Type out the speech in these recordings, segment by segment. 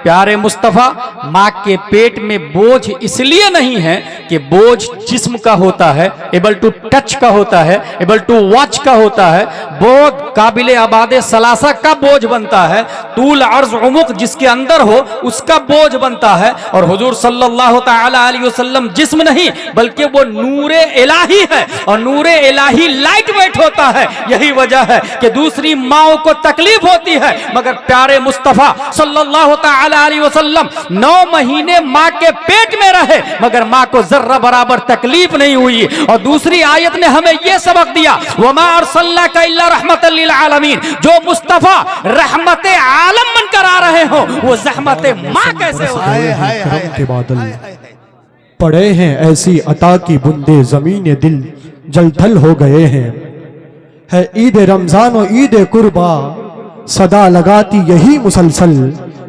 प्यारे मुस्तफ़ा माँ के पेट में बोझ इसलिए नहीं है कि बोझ जिस्म का होता है, एबल टू टच का होता है, एबल टू वॉच का होता है। बोझ काबिले आबादे सलासा का बोझ बनता है, तूल अर्ज उमुक जिसके अंदर हो उसका बोझ बनता है। और हुजूर सल्लल्लाहु तआला अलैहि वसल्लम जिस्म नहीं बल्कि वो नूरे इलाही है, और नूरे इलाही लाइट वेट होता है। यही वजह है कि दूसरी माओं को तकलीफ होती है, मगर प्यारे मुस्तफ़ा सल्लल्लाहु तआला अलैहि वसल्लम 9 महीने माँ के पेट में रहे मगर माँ को जर्रा बराबर तकलीफ नहीं हुई। और दूसरी आयत ने हमें यह सबक दिया, वमा अरसलनाका इल्ला रहमतल लिल आलमीन। जो मुस्तफ़ा रहमत आलम बनकर आ रहे हो वो ज़हमत माँ कैसे हो। करम के बादल पड़े हैं ऐसी अता की बूंदे ज़मीन दिल जल थल हो गए हैं। है ईद रमजान और ईद कुर्बा सदा लगाती यही मुसलसल,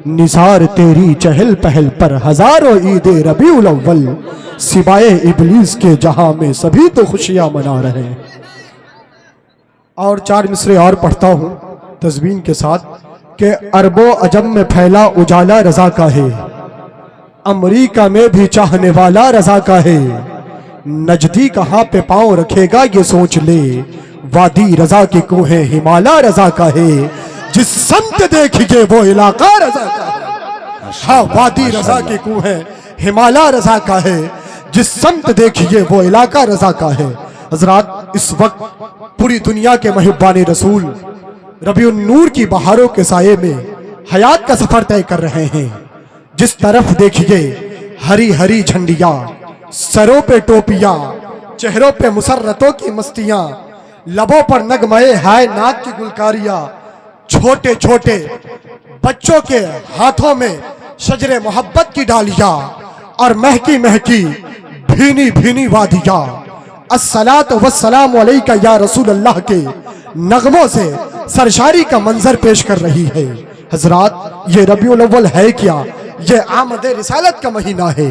निसार तेरी चहल पहल पर हजारों ईद रबीउल अव्वल। सिवाय इबलीस के जहां में सभी तो खुशियां मना रहे हैं। और 4 मिसरे और पढ़ता हूं तज़मीन के साथ कि अरबो अजम में फैला उजाला रजा का है, अमरीका में भी चाहने वाला रजा का है। नजदी कहां पे पांव रखेगा ये सोच ले, वादी रजा की कुहें हिमालय रजा का है। जिस समत देखिए वो इलाका रजा का है। हाँ, वादी रजा की कुहें हिमालय रजा का है। जिस समत देखिए वो इलाका रजा का है। हजरात, इस वक्त पूरी दुनिया के महब्बानी रसूल रबीउन नूर की बहारों के साये में हयात का सफर तय कर रहे हैं। जिस तरफ देखिए हरी हरी झंडियां, सरों पे टोपियां, चेहरों पे मुसर्रतों की मस्तियां, लबों पर नगमए हाय नाक की गुलकारियां, छोटे छोटे बच्चों के हाथों में शजरे मोहब्बत की डालियां और महकी महकी भीनी भीनी वादियां अस्सलातु वस्सलामु अलैका या रसूल अल्लाह के नगमों से सरशारी का मंजर पेश कर रही है। हजरात, ये रबीउल अव्वल है क्या? ये आमद रिसालत का महीना है,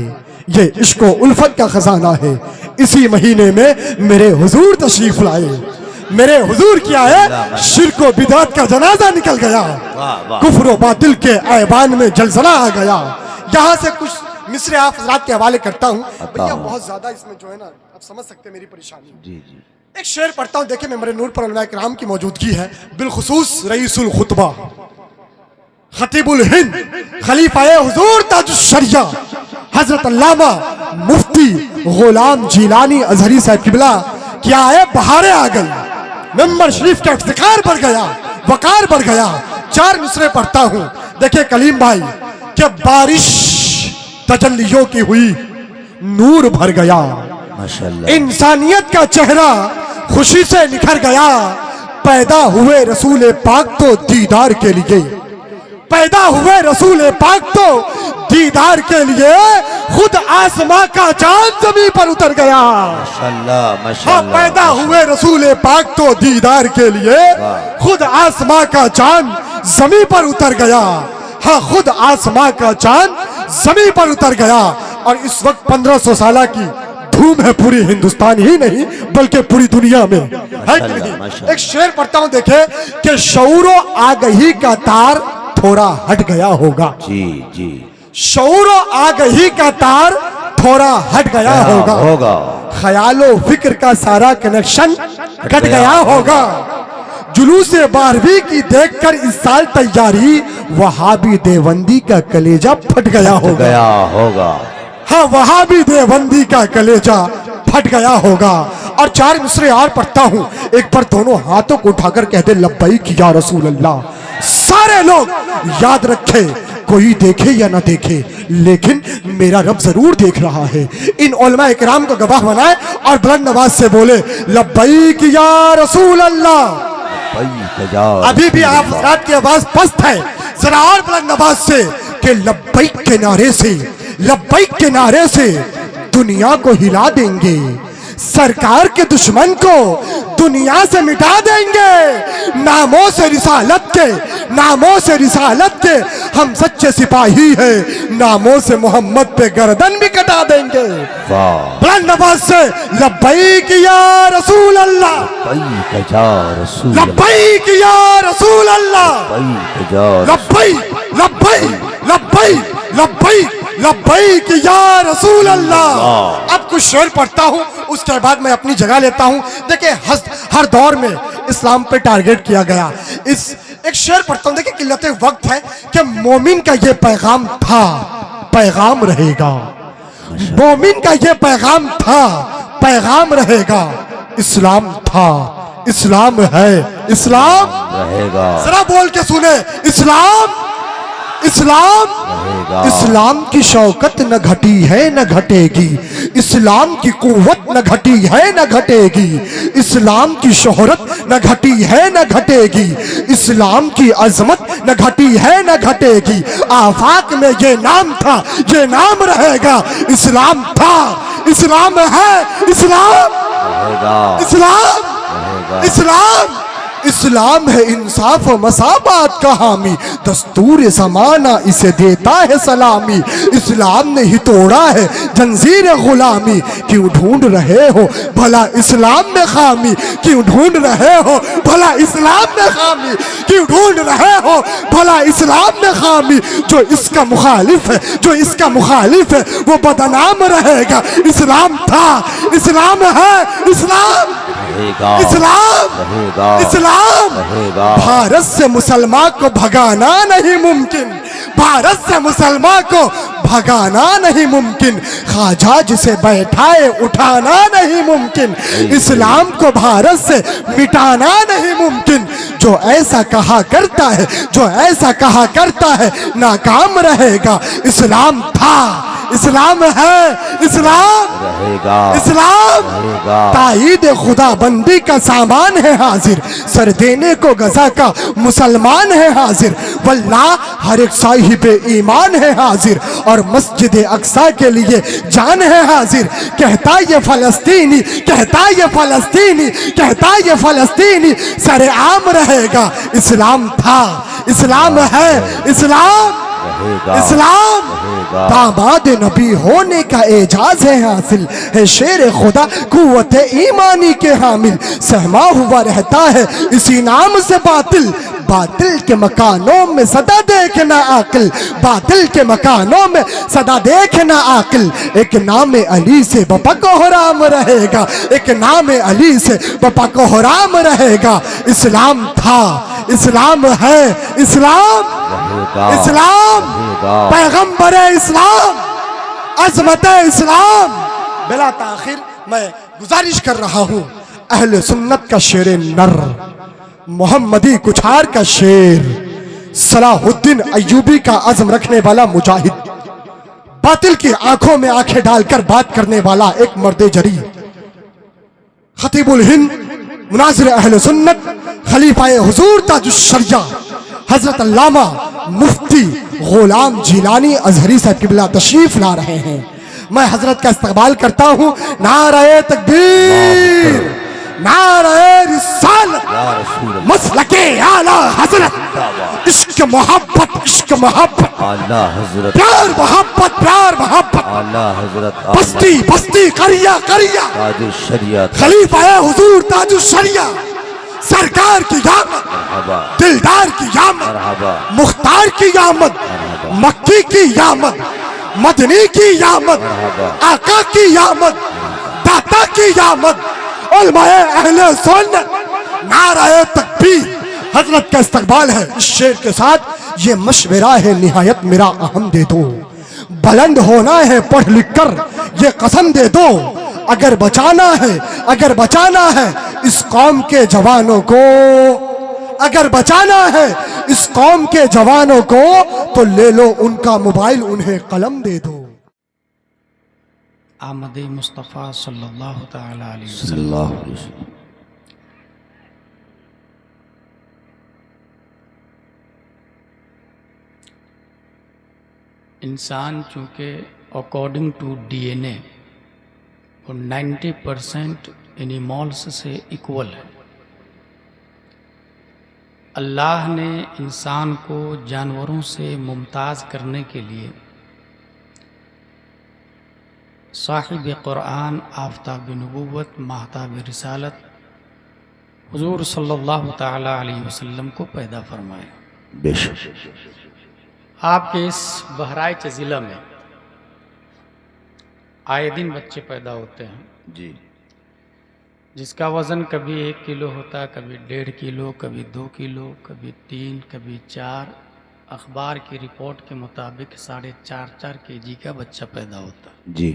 ये इश्क व उल्फत का खजाना है। इसी महीने में मेरे हुजूर तशरीफ लाए। मेरे हुजूर क्या है, शिर्क व बिदअत का जनाजा निकल गया, कुफ्र व बातिल के ऐवान में जलजला आ गया। यहाँ से कुछ मिसरे आप हजरात के हवाले करता हूँ। भैया बहुत ज्यादा इसमें जो है ना, आप समझ सकते हैं मेरी परेशानी। जी जी, एक शेर पढ़ता हूँ। देखिए, मेरे नूर पर उलमा इकराम की मौजूदगी है, बिलखुसूस रईसुल खुतबा खतीबुल हिंद खलीफाए हुजूर ताजुश शरिया हजरत अल्लामा मुफ्ती गुलाम जिलानी अजहरी साहब किबला क्या है, बहारें आ गई, मेंबर शरीफ का इफ्तिखार बढ़ गया, वकार बढ़ गया। 4 मिसरे पढ़ता हूँ। देखिए कलीम भाई, क्या बारिश तजल्लियों की हुई, नूर भर गया, माशाअल्लाह, इंसानियत का चेहरा खुशी से निखर गया। पैदा हुए रसूल पाक तो दीदार के लिए, पैदा हुए रसूल पाक तो दीदार के लिए, खुद आसमां का चांद जमीन पर उतर गया। माशाअल्लाह माशाअल्लाह। पैदा हुए रसूल पाक तो दीदार के लिए, खुद आसमां का चांद जमीन पर उतर गया। हाँ, खुद आसमां का चांद जमीन पर उतर गया। और इस वक्त 1500 साल की धूम है पूरी हिंदुस्तान ही नहीं बल्कि पूरी दुनिया में, है कि नहीं? एक शेर पढ़ता हूं, देखे कि शऊरो आगही का तार थोड़ा हट गया होगा। जी जी, शऊरो आगही का तार थोड़ा हट गया होगा। ख्यालो फिक्र का सारा कनेक्शन कट गया होगा। जुलूस 12वीं की देखकर इस साल तैयारी, वहाबी देवबंदी का कलेजा फट गया होगा। हाँ, वहाबी देवबंदी का कलेजा फट गया होगा। और 4 मिसरे और पढ़ता हूँ। एक बार दोनों हाथों को उठाकर कहते लब्बैक या रसूल अल्लाह। सारे लोग याद रखे, कोई देखे या ना देखे, लेकिन मेरा रब जरूर देख रहा है। इन उलमा इकराम को गवाह बनाए और बुलंद आवाज से बोले लब्बैक या रसूल अल्लाह। अभी भी आप हज़रात की आवाज पस्त है, जरा और बुलंद आवाज से कि लब्बैक के नारे से, लब्बैक के नारे से दुनिया को हिला देंगे, सरकार के दुश्मन को दुनिया से मिटा देंगे। नामों से रिसालत के, नामों से रिसालत के हम सच्चे सिपाही हैं, नामों से मोहम्मद पे गर्दन भी कटा देंगे। बुलंद आवाज से लब्बैक या रसूल अल्लाह, लब्बैक या रसूल अल्लाह, लब्बैक लब्बैक लब्बैक लब्बैक लब्बैक या रसूल अल्लाह। अब कुछ शेर पढ़ता हूँ, उसके बाद मैं अपनी जगह लेता हूँ। देखिए हर दौर में इस्लाम पे टारगेट किया गया। इस एक शेर पढ़ता हूँ, देखिए किल्लत वक्त है कि मोमिन का ये पैगाम था, पैगाम रहेगा। मोमिन का ये पैगाम था, पैगाम रहेगा। इस्लाम था, इस्लाम है, इस्लाम रहेगा। जरा बोल के सुने, इस्लाम इस्लाम रहेगा। इस्लाम की शौकत न घटी है न घटेगी, इस्लाम की कुव्वत न घटी है न घटेगी, इस्लाम की शोहरत न घटी है न घटेगी, इस्लाम की अजमत न घटी है न घटेगी। आफाक में ये नाम था, ये नाम रहेगा। इस्लाम था, इस्लाम है, इस्लाम रहेगा। इस्लाम रहेगा। इस्लाम इस्लाम है इंसाफ और मसाबात का हामी, दस्तूर ज़माना इसे देता है सलामी। इस्लाम ने ही तोड़ा है जंजीर गुलामी, क्यों ढूंढ रहे हो भला इस्लाम में खामी, क्यों ढूंढ रहे हो भला इस्लाम में खामी, क्यों ढूंढ रहे हो भला इस्लाम में खामी। जो इसका मुखालिफ है, जो इसका मुखालिफ है, वो बदनाम रहेगा। इस्लाम था, इस्लाम है, इस्लाम रहेगा। इस्लाम रहेगा। इस्लाम। रहेगा। भारत से मुसलमान को भगाना नहीं मुमकिन, भारत से मुसलमान को भगाना नहीं मुमकिन, ख्वाजा जिसे बैठाए उठाना नहीं मुमकिन, इस्लाम को भारत से मिटाना नहीं मुमकिन। जो ऐसा कहा करता है, जो ऐसा कहा करता है, नाकाम रहेगा। इस्लाम था, इस्लाम है, इस्लाम रहेगा। इस्लाम रहेगा। ताईद खुदा बंदी का सामान है हाजिर, सर देने को गजा का मुसलमान है हाजिर। वल्लाह हर एक साहिब ईमान है हाजिर, और मस्जिद अक्सा के लिए जान है हाजिर। कहता ये फलस्तीनी, कहता ये फलस्तीनी, कहता ये फलस्तीनी, सरे आम रहेगा। इस्लाम था, इस्लाम है, इस्लाम रहेगा। इस्लाम रहेगा। दामाद नबी होने का एजाज है हासिल, है शेर खुदा कुव्वत ईमानी के हामिल। सहमा हुआ रहता है इसी नाम से बातिल, बातिल के मकानों में सदा देखना आकिल, बातिल के मकानों में सदा देखना आकिल। एक नाम अली से बपा को हराम रहेगा, एक नाम अली से बपा को हराम रहेगा। इस्लाम था, इस्लाम है, इस्लाम रहेगा। इस्लाम रहेगा। पैगंबर इस्लाम, अजमत इस्लाम। बिला ताखिर मैं गुजारिश कर रहा हूँ, अहले सुन्नत का शेर नर, मोहम्मदी कुछार का शेर, सलाहुद्दीन अय्यूबी का अज़्म रखने वाला मुजाहिद, बातिल की आंखों में आंखें डालकर बात करने वाला एक मर्दे जरी, खतीबुल हिंद, मुनाजिर अहले सुन्नत, खलीफाए हुजूर ताजुश्शरिया हजरत अल्लामा मुफ्ती गुलाम जिलानी अजहरी साहब किबला तशरीफ ला रहे हैं। मैं हजरत का इस्तकबाल करता हूँ। नारे तकबीर, नारे रिसालत, मसलके आला हजरत, इश्क मोहब्बत, इश्क मोहब्बत, आला हजरत, प्यार मोहब्बत, प्यार मोहब्बत, आला हजरत, बस्ती बस्ती करिया करिया, ताजुल शरीयत, खलीफा हुजूर ताजुश्शरिया सरकार की आमद, मरहबा, दिलदार की आमद, मरहबा, मुख्तार की आमद, मक्की की आमद, मदनी की आमद, आका की आमद, दाता की आमद, उलमाए अहले सुन्नत, नारे तकबीर। हजरत का इस्तकबाल है इस शेर के साथ। ये मशवरा है निहायत मेरा अहम दे दो, बुलंद होना है पढ़ लिख कर ये कसम दे दो। अगर बचाना है, अगर बचाना है इस कौम के जवानों को, अगर बचाना है इस कौम के जवानों को, तो ले लो उनका मोबाइल, उन्हें कलम दे दो। आमद मुस्तफ़ा सल्लल्लाहु तआला अलैहि वसल्लम। सल्लल्लाहु अलैहि वसल्लम। इंसान चूँकि अकॉर्डिंग टू डीएनए वो 90% एनिमल्स से इक्वल है। अल्लाह ने इंसान को जानवरों से मुमताज़ करने के लिए साहिब कुरान, आफ्ताब नबूवत, महताब रिसालत हुजूर सल्लल्लाहु तआला अलैहि वसल्लम को पैदा फरमाया। बेशक आपके इस बहराइच ज़िला में आए दिन बच्चे पैदा होते हैं जी जिसका वज़न कभी 1 किलो होता है, कभी 1.5 किलो, कभी 2 किलो, कभी 3, कभी 4। अखबार की रिपोर्ट के मुताबिक 4.5 केजी का बच्चा पैदा होता है। जी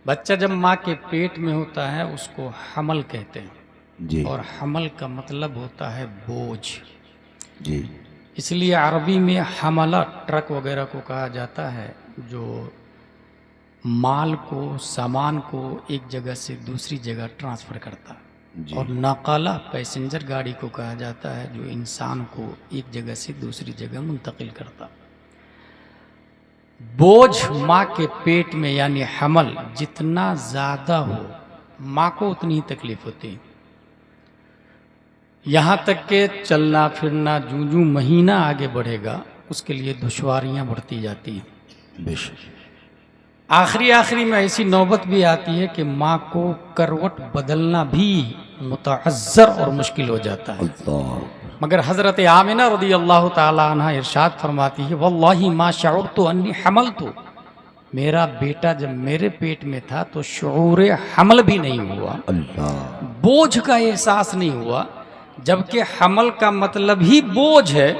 बच्चा जब माँ के पेट में होता है उसको हमल कहते हैं जी और हमल का मतलब होता है बोझ। जी इसलिए अरबी में हमला ट्रक वगैरह को कहा जाता है जो माल को, सामान को एक जगह से दूसरी जगह ट्रांसफ़र करता है। जी और नकाला पैसेंजर गाड़ी को कहा जाता है जो इंसान को एक जगह से दूसरी जगह मुंतकिल करता। बोझ माँ के पेट में यानी हमल जितना ज़्यादा हो माँ को उतनी ही तकलीफ होती है। यहाँ तक के चलना फिरना जूं जूं महीना आगे बढ़ेगा उसके लिए दुश्वारियाँ बढ़ती जाती हैं। बेशक आखिरी में ऐसी नौबत भी आती है कि माँ को करवट बदलना भी मुतअज्जर और मुश्किल हो जाता है। अल्लाह मगर हज़रत आमिना रज़ी अल्लाह ताला अन्हा इरशाद फरमाती है, वल्लाही मा शअरतु अन्नी हमलतु, मेरा बेटा जब मेरे पेट में था तो शऊर हमल भी नहीं हुआ, अल्लाह बोझ का एहसास नहीं हुआ, जबकि हमल का मतलब ही बोझ है।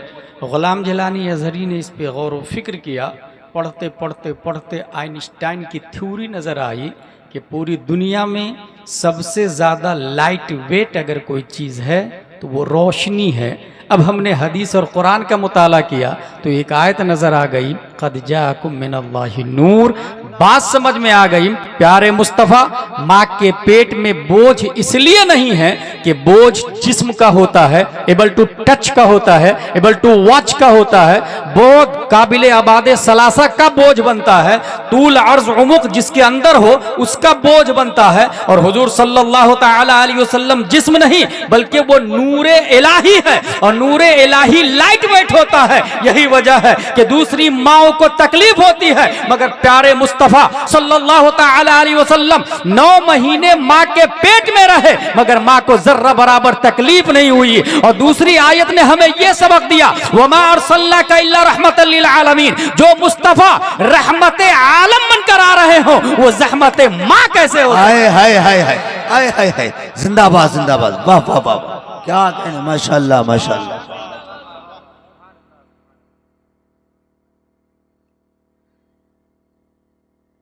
गुलाम जिलानी अज़हरी ने इस पे गौर व फिक्र किया। पढ़ते पढ़ते पढ़ते आइंस्टाइन की थ्योरी नज़र आई कि पूरी दुनिया में सबसे ज़्यादा लाइट वेट अगर कोई चीज़ है तो वो रोशनी है। अब हमने हदीस और कुरान का मुताला किया तो एक आयत नज़र आ गई, क़द जाअकुम मिनल्लाहि नूर। बात समझ में आ गई, प्यारे मुस्तफ़ा माँ के पेट में बोझ इसलिए नहीं है कि बोझ जिस्म का होता है, एबल टू टच का होता है, एबल टू वॉच का होता है, बोझ काबिले आबादे सलासा का बोझ बनता है, तूल अर्ज उमुक जिसके अंदर हो उसका बोझ बनता है। और हुजूर सल्लल्लाहु तआला अलैहि वसल्लम जिस्म नहीं बल्कि वो नूरे इलाही है और नूरे इलाही लाइट वेट होता है। यही वजह है कि दूसरी माओं को तकलीफ होती है मगर प्यारे मुस्तफ़ा सल्लल्लाहु तआला अलैहि वसल्लम 9 महीने माँ के पेट में रहे मगर माँ को जर्रा बराबर तकलीफ नहीं हुई। और दूसरी आयत ने हमें यह सबक दिया, वमा अरसलनाका इल्ला रहमतल लिल आलमीन, जो मुस्तफ़ा रहमते आलम बनकर आ रहे हो वो ज़हमते माँ कैसे हो। हाय हाय हाय हाय हाय हाय हाय, जिंदाबाद जिंदाबाद, वाह वाह वाह, क्या कहने, माशाल्लाह माशाल्लाह।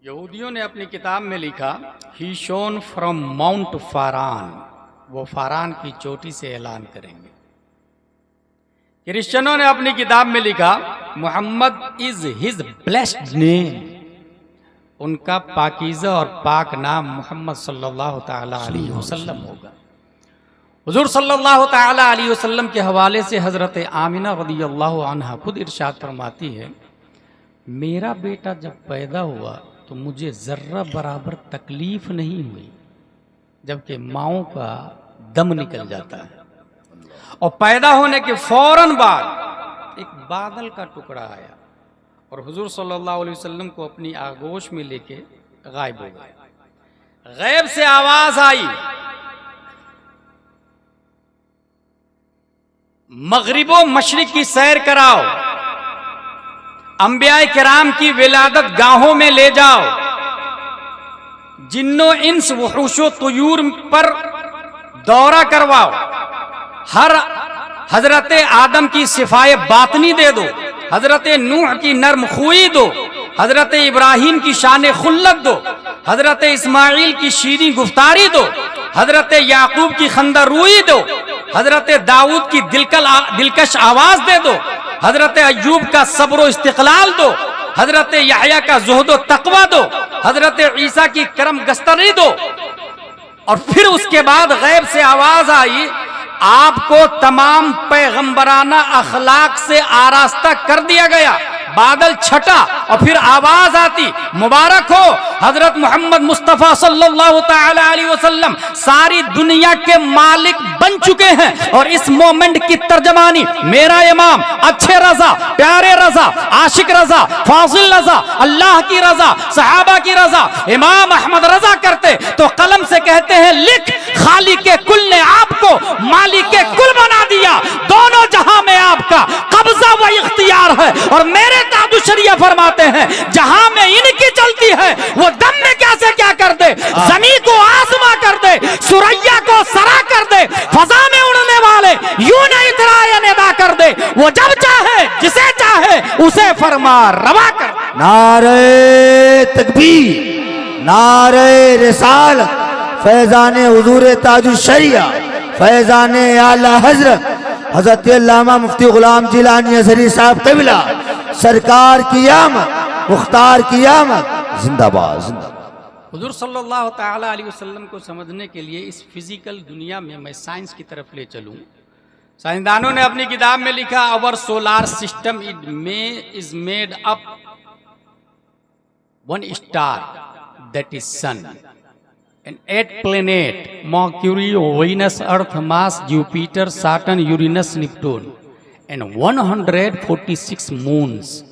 यहूदियों ने अपनी किताब में लिखा, ही शोन फ्रॉम माउंट फारान, वो फारान की चोटी से ऐलान करेंगे। क्रिश्चियनों ने अपनी किताब में लिखा, Mohammed is his blessed name, उनका पाकीज़ा और पाक नाम मोहम्मद सल्लल्लाहु ताला अलैहि वसल्लम होगा। हुजूर सल्लल्लाहु ताला अलैहि वसल्लम के हवाले से हज़रत आमिना रज़ियल्लाहु अन्हा खुद इरशाद फरमाती है, मेरा बेटा जब पैदा हुआ तो मुझे ज़र्रा बराबर तकलीफ नहीं हुई, जबकि माओं का दम निकल जाता है। और पैदा होने के फौरन बाद एक बादल का टुकड़ा आया और हुजूर सल्लल्लाहु अलैहि वसल्लम को अपनी आगोश में लेके गायब हो गए। गैब से आवाज आई, मगरिबो मशरिक की सैर कराओ, अंबियाए किराम की विलादत गाहों में ले जाओ, जिन्नो इंस वहुशो तुयूर पर दौरा करवाओ, हर हजरत आदम की सिफाए बातनी दे दो, हजरत नूह की नर्म खुई दो, हजरत इब्राहिम की शान खुल्लत दो, हजरत इस्माइल की शीरी गुफ्तारी दो, हजरत याकूब की खंदा रूई दो, हजरत दाऊद की दिलकश आवाज दे दो, हजरत अय्यूब का सब्र इस्तिकलाल दो, हजरत यहया का ज़ुहद तकवा दो, हजरत ईसा की करम गस्तरी दो। और फिर उसके बाद गैब से आवाज आई, आपको तमाम पैगंबराना अखलाक से आरास्ता कर दिया गया। बादल छटा और फिर आवाज आती, मुबारक हो हजरत मोहम्मद मुस्तफ़ा सल्लल्लाहु ताला अलैहि वसल्लम सारी दुनिया के मालिक बन चुके हैं। और इस मोमेंट की तर्जमानी मेरा इमाम अच्छे रजा, प्यारे रजा, आशिक रजा, फाजिल रजा, अल्लाह की रजा, सहाबा की रजा, इमाम अहमद रजा करते तो कलम से कहते हैं, लिख खाली के कुल ने आपको मालिक के कुल बना दिया, दोनों जहां में आपका कब्जा व इख्तियार है और मेरे ताजुशरिया फरमाते हैं, जहां में इनकी चलती है वो दम में क्या से क्या कर दे, जमीन को आसमां कर दे, सुरैया को सरा कर दे, फजा में उड़ने वाले यूं नहीं इतराया निदा कर दे। वो जब चाहे जिसे चाहे उसे फरमा रवा कर दे। नारे तकबीर, नारे रिसालत, फैजाने हुजूर ताजुशरिया, फैजाने आला हजरत हजरत अल्लामा मुफ्ती गुलाम जिलानी अजहरी साहब क़िबला सरकार की आमद, मुख्तार की आमद, जिंदाबाद जिंदाबाद। हुजूर सल्लल्लाहु ताला अलैहि वसल्लम को समझने के लिए इस फिजिकल दुनिया में मैं साइंस की तरफ ले चलूं। साइंसदानों ने अपनी किताब में लिखा, our solar system is made up one star that is sun and 8 planet Mercury, Venus, Earth, Mars, Jupiter, Saturn, Uranus, Neptune and 146 moons।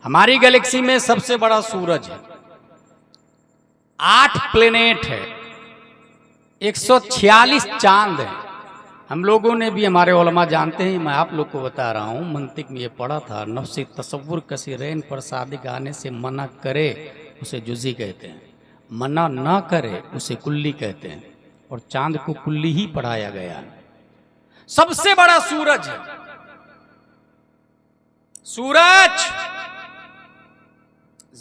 हमारी गैलेक्सी में सबसे बड़ा सूरज है, 8 प्लेनेट है, 146 चांद है। हम लोगों ने भी, हमारे उलमा जानते हैं, मैं आप लोग को बता रहा हूँ, मंतिक में ये पढ़ा था, नफ्स तसव्वुर कसीरैन पर सादिक आने से मना करे उसे जुज़ी कहते हैं, मना ना करे उसे कुल्ली कहते हैं, और चांद को कुल्ली ही पढ़ाया गया है। सबसे बड़ा सूरज है। सूरज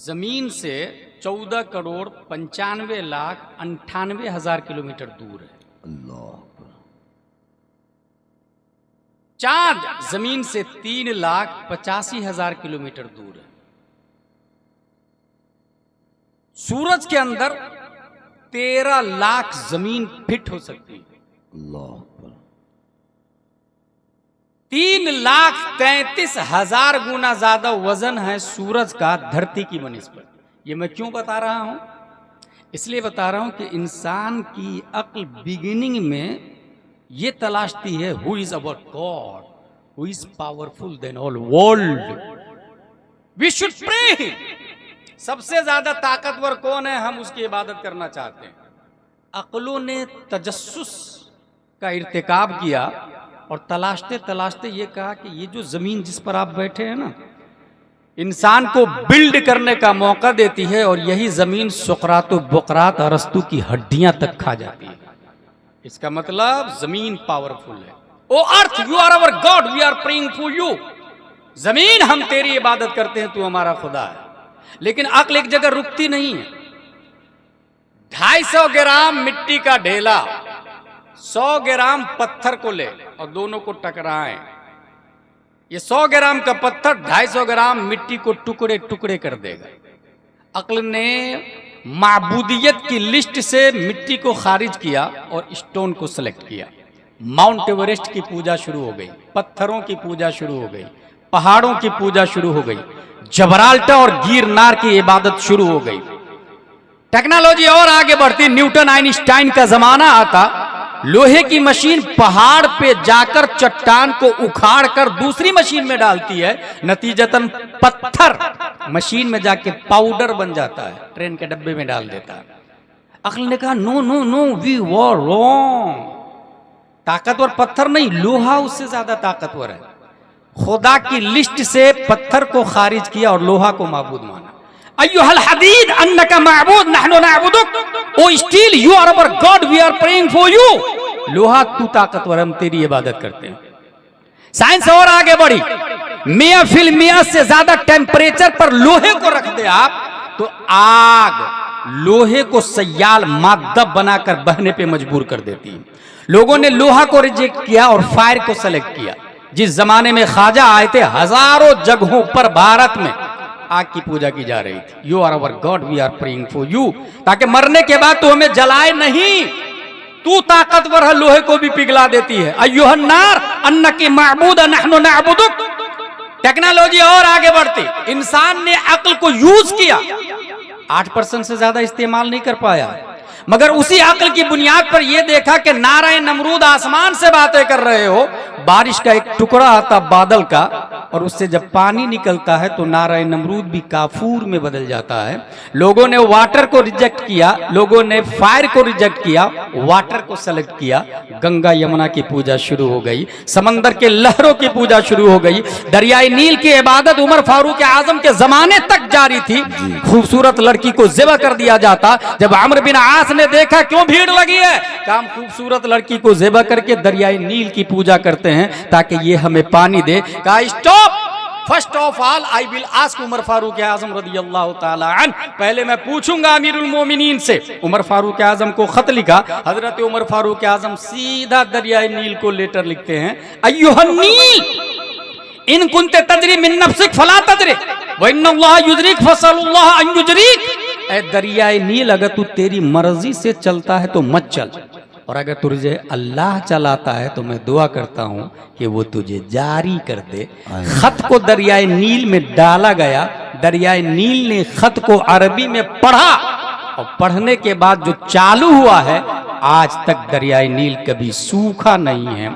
जमीन से 14 करोड़ 95 लाख 98 हजार किलोमीटर दूर है। अल्लाह। चांद जमीन से 3 लाख 85 हजार किलोमीटर दूर है। सूरज के अंदर 13 लाख जमीन फिट हो सकती है। अल्लाह। 3,33,000 गुना ज्यादा वजन है सूरज का धरती की बनिस्बत। ये मैं क्यों बता रहा हूं? इसलिए बता रहा हूं कि इंसान की अक्ल बिगिनिंग में ये तलाशती है, who is our God, who is powerful than all world, we should pray. सबसे ज्यादा ताकतवर कौन है, हम उसकी इबादत करना चाहते हैं। अक्लों ने तजस्सुस का इर्तिकाब किया और तलाशते तलाशते ये कहा कि ये जो जमीन जिस पर आप बैठे हैं ना, इंसान को बिल्ड करने का मौका देती है, और यही जमीन सुकरात बुकरात अरस्तु की हड्डियां तक खा जाती है। इसका मतलब जमीन पावरफुल है। Oh earth, you are our God, we are praying for you. जमीन, हम तेरी इबादत करते हैं, तू हमारा खुदा है। लेकिन अक्ल एक जगह रुकती नहीं है। 250 ग्राम मिट्टी का ढेला 100 ग्राम पत्थर को ले और दोनों को टकराएं, ये 100 ग्राम का पत्थर 250 ग्राम मिट्टी को टुकड़े टुकड़े कर देगा। अक्ल ने माबूदियत की लिस्ट से मिट्टी को खारिज किया और स्टोन को सिलेक्ट किया। माउंट एवरेस्ट की पूजा शुरू हो गई, पत्थरों की पूजा शुरू हो गई, पहाड़ों की पूजा शुरू हो गई, जबराल्टर और गिरनार की इबादत शुरू हो गई। टेक्नोलॉजी और आगे बढ़ती, न्यूटन आइंस्टाइन का जमाना आता, लोहे की मशीन पहाड़ पे जाकर चट्टान को उखाड़ कर दूसरी मशीन में डालती है, नतीजतन पत्थर मशीन में जाके पाउडर बन जाता है, ट्रेन के डब्बे में डाल देता है। अक्ल ने कहा no no no, we were wrong. ताकतवर पत्थर नहीं, लोहा उससे ज्यादा ताकतवर है। खुदा की लिस्ट से पत्थर को खारिज किया और लोहा को माबूद माना। अय्युहल हदीद अन्नका माबूद नहनु नअबुदुक, oh steel you are our God, we are praying for you. लोहा, तू ताकतवर, हम तेरी इबादत करते हैं। साइंस और आगे बढ़ी, मियां फिल मियां से ज्यादा टेम्परेचर पर लोहे को रख दे आप तो आग लोहे को सयाल मादा बनाकर बहने पे मजबूर कर देती है। लोगों ने लोहा को रिजेक्ट किया और फायर को सेलेक्ट किया। जिस जमाने में ख्वाजा आए थे, हजारों जगहों पर भारत में आग की पूजा की जा रही थी। You are our God, we are praying for you, ताकि मरने के बाद तो हमें जलाए नहीं। तू ताकतवर है, लोहे को भी पिघला देती है। अय्युहन नार अन्नकी माबूद नहनु नअबुदुक। टेक्नोलॉजी और आगे बढ़ती, इंसान ने अक्ल को यूज किया, 8% से ज्यादा इस्तेमाल नहीं कर पाया। मगर उसी अक्ल की बुनियाद पर यह देखा कि नाराए नमरूद आसमान से बातें कर रहे हो, बारिश का एक टुकड़ा आता बादल का और उससे जब पानी निकलता है तो नाराए नमरूद भी काफूर में बदल जाता है। लोगों ने वाटर को रिजेक्ट किया, लोगों ने फायर को रिजेक्ट किया, वाटर को सेलेक्ट किया। गंगा यमुना की पूजा शुरू हो गई, समंदर के लहरों की पूजा शुरू हो गई। दरियाई नील की इबादत उमर फारूक आजम के जमाने तक जारी थी। खूबसूरत लड़की को ज़िबा कर दिया जाता। जब अमर बिन आस ने देखा क्यों भीड़ लगी है, काम खूबसूरत लड़की को ज़िबा करके दरियाई नील की पूजा करते हैं ताकि ये हमें पानी दे। कहा stop, first of all I will ask Umar Farooq Azam रदियल्लाहु ताला अन्हु, पहले मैं पूछूंगा अमीरुल मोमिनीन से। उमर फारूक आजम को खत लिखा। हजरत उमर फारूक आजम सीधा दरियाई नील को लेटर लिखते हैं, अय्युहन नील इन कुंते तजरी मिन नफ्सिक फला तजरी व इन्नल्लाह युजरिक फसलुल्लाह अन युजरिक। ए दरियाई नील, अगर तू तेरी मर्जी से चलता है तो मत चल, और अगर तुझे अल्लाह चलाता है तो मैं दुआ करता हूं कि वो तुझे जारी कर दे। खत को दरियाई नील में डाला गया। दरियाई नील ने खत को अरबी में पढ़ा और पढ़ने के बाद जो चालू हुआ है, आज तक दरियाई नील कभी सूखा नहीं है।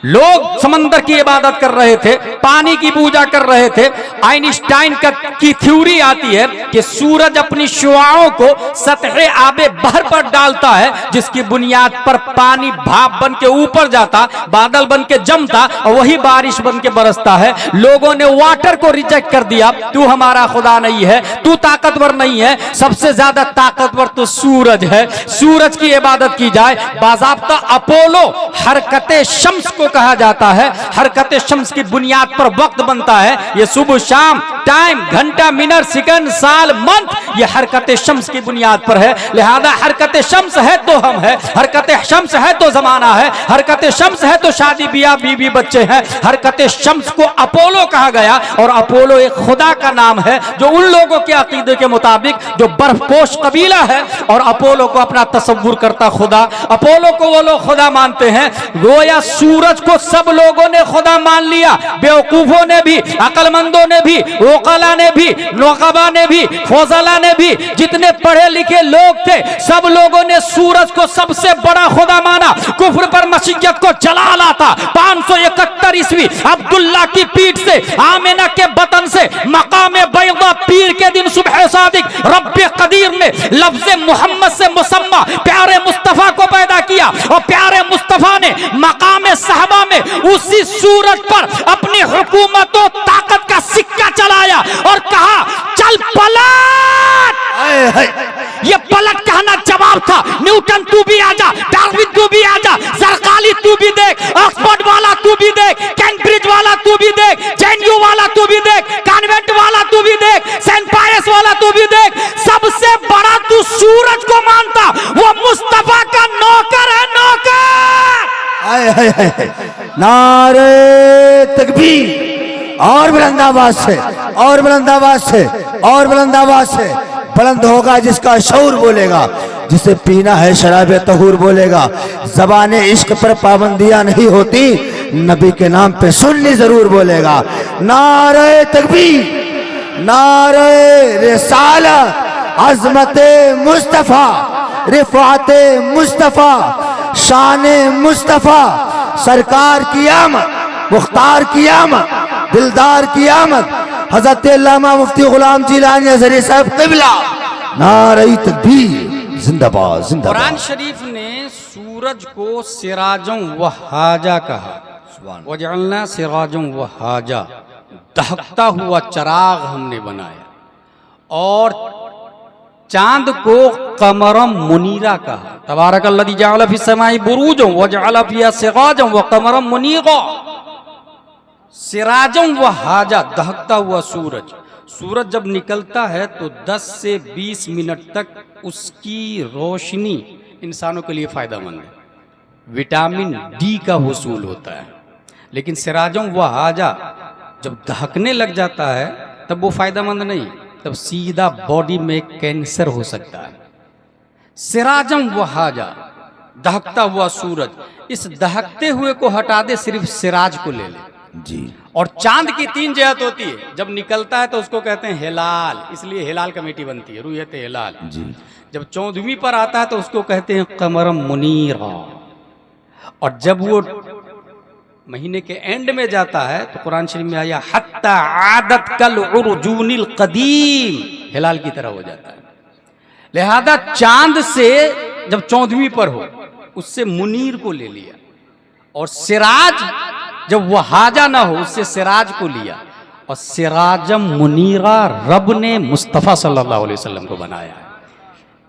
लोग समंदर की इबादत कर रहे थे, पानी की पूजा कर रहे थे। आइंस्टाइन की थ्योरी आती है कि सूरज अपनी शुआओं को सतह आबे बहर पर डालता है, जिसकी बुनियाद पर पानी भाप बन के ऊपर जाता, बादल बन के जमता और वही बारिश बन के बरसता है। लोगों ने वाटर को रिजेक्ट कर दिया, तू हमारा खुदा नहीं है, तू ताकतवर नहीं है, सबसे ज्यादा ताकतवर तो सूरज है, सूरज की इबादत की जाए। बाज़ाब्ता अपोलो हरकते शम्स को कहा जाता है। हरकते शम्स की बुनियाद पर वक्त बनता है। ये सुबह शाम, टाइम, घंटा, मिनट, सेकंड, साल, मंथ, ये हरकते शम्स की बुनियाद पर है। लिहाजा हरकते शम्स है तो हम है, हरकते शम्स है तो जमाना है, हरकते शम्स है तो शादी ब्याह, बीवी बच्चे हैं। हरकते शम्स को अपोलो कहा गया, और अपोलो एक खुदा का नाम है जो उन लोगों के अकीदे के मुताबिक जो बर्फपोश कबीला है और अपोलो को अपना तसव्वुर करता खुदा, अपोलो को वो लोग खुदा मानते हैं। गोया सूरज को सब लोगों ने खुदा मान लिया, बेवकूफों ने भी, अकलमंदों ने भी, ओकला ने भी, नौकबा ने भी, फौजला ने भी, जितने पढ़े लिखे लोग थे सब लोगों ने सूरज को सबसे बड़ा खुदा माना। कुफ्र पर मसीहत को जला लाता। 571 ईस्वी अब्दुल्ला की पीठ से, आमिना के बतन से, मकामे बैदा पीर के दिन सुबह सादिक रब्बे कदीर ने लफ्ज़ मोहम्मद से मुसम्मा प्यारे मुस्तफा को पैदा किया, और प्यारे मुस्तफा ने मकामे सहबा में उसी सूरज पर अपनी हुकूमत और ताकत का सिक्का चलाया और कहा चल पलट। ये पलट कहना जवाब था। न्यूटन तू भी आजा, डार्विन तू भी आजा, सरकाली तू भी देख, ऑक्सफोर्ड वाला तू भी देख, कैम्ब्रिज वाला तू भी देख, जेएनयू वाला तू भी देख, कॉन्वेंट वाला तू भी देख, सेंट पायस वाला तू भी देख। सबसे बड़ा तू सूरज को मानता, वो मुस्तफा का नौकर है, नौकर। नारे तकबीर, और बुलंद आवाज से, और बुलंद आवाज से, और बुलंद आवाज से। बुलंद होगा जिसका शऊर बोलेगा, जिसे पीना है शराबे तहूर बोलेगा। ज़बाने इश्क पर पाबंदियां नहीं होती, नबी के नाम पे सुन्नी जरूर बोलेगा। नारे तकबीर, नारे रिसालत, अज़मते मुस्तफ़ा, रिफ़ाते मुस्तफ़ा, शाने मुस्तफ़ा, सरकार की आमद, मुख्तार की आमद, दिलदार की आमद, हज़रत अल्लामा मुफ्ती गुलाम जिलानी हज़री साहब क़िबला। नारे तकबीर, जिंदाबाद जिंदाबाद। कुरान शरीफ ने सूरज को सिराजों वहाजा कहा, वजअलना सिराजों वहाजा, दहकता हुआ चिराग हमने बनाया। और चांद को कमरम मुनीरा कहा। तबारकल्लज़ी जअल फिस समाई बुरूजन व जअल फिहा सिराजन व कमरम मुनीरा। सिराजों व हाजा, दहकता हुआ सूरज। सूरज जब निकलता है तो 10 से 20 मिनट तक उसकी रोशनी इंसानों के लिए फायदेमंद है, विटामिन डी का वसूल होता है। लेकिन सिराजों व हाजा जब दहकने लग जाता है तब वो फायदेमंद नहीं, तब सीधा बॉडी में कैंसर हो सकता है। सिराजम व हाजा, दहकता हुआ सूरज। इस दहकते हुए को हटा दे, सिर्फ सिराज को ले ले जी, और चांद की 3 जहत होती है। जब निकलता है तो उसको कहते हैं हिलाल, इसलिए हिलाल कमेटी बनती है, रुयत हिलाल जी। जब 14वीं पर आता है तो उसको कहते हैं कमरम मुनीरा। और जब वो महीने के एंड में जाता है तो कुरान शरीफ में आया हत्ता आदत कल उर्जूनिल कदीम, हिलाल की तरह हो जाता है। लिहाजा चांद से जब 14वीं पर हो उससे मुनीर को ले लिया, और सिराज जब वह हाजा ना हो उससे सिराज को लिया, और सिराजम मुनीरा रब ने मुस्तफ़ा सल्लल्लाहु अलैहि वसल्लम को बनाया है।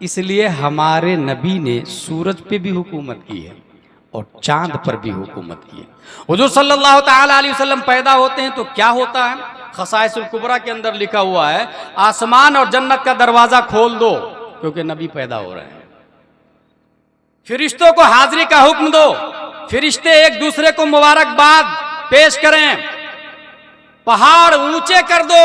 इसलिए हमारे नबी ने सूरज पे भी हुकूमत की है और चांद पर भी हुकूमत की है। हुजूर सल्लल्लाहु ताला अलैहि वसल्लम पैदा होते हैं तो क्या होता है, खसाइसुल कुबरा के अंदर लिखा हुआ है आसमान और जन्नत का दरवाजा खोल दो, क्योंकि नबी पैदा हो रहे हैं। फरिश्तों को हाजिरी का हुक्म दो, फरिश्ते एक दूसरे को मुबारकबाद पेश करें, पहाड़ ऊंचे कर दो,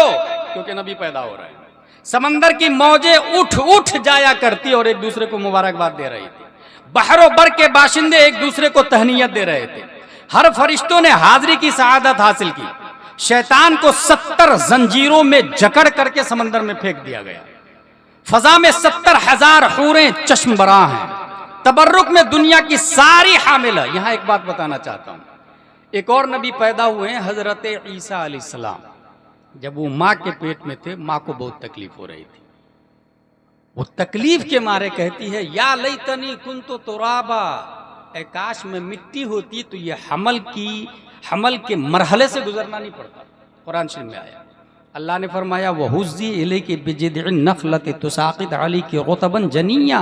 क्योंकि नबी पैदा हो रहे हैं। समंदर की मौजें उठ उठ जाया करती और एक दूसरे को मुबारकबाद दे रही थी। बहरो बर के बाशिंदे एक दूसरे को तहनीयत दे रहे थे। हर फरिश्तों ने हाजिरी की सआदत हासिल की। शैतान को 70 जंजीरों में जकड़ करके समंदर में फेंक दिया गया। फजा में 70,000 हूरें चश्मबरा हैं। तबर्रुक में दुनिया की सारी हामिल है। यहां एक बात बताना चाहता हूं, एक और नबी पैदा हुए हैं, हजरत ईसा अलैहिस्सलाम। जब वो माँ के पेट में थे, माँ को बहुत तकलीफ हो रही थी। वो तकलीफ के मारे कहती है या लैतनी कुन्तु तुराबा, ऐ काश में मिट्टी होती तो ये हमल के मरहले से गुजरना नहीं पड़ता। कुरान शरीफ में आया, अल्लाह ने फरमाया वहुज़्ज़ी इलैकी बिजिद्इन नखलति तुसाक़ित अलैकी रुतबन जनिया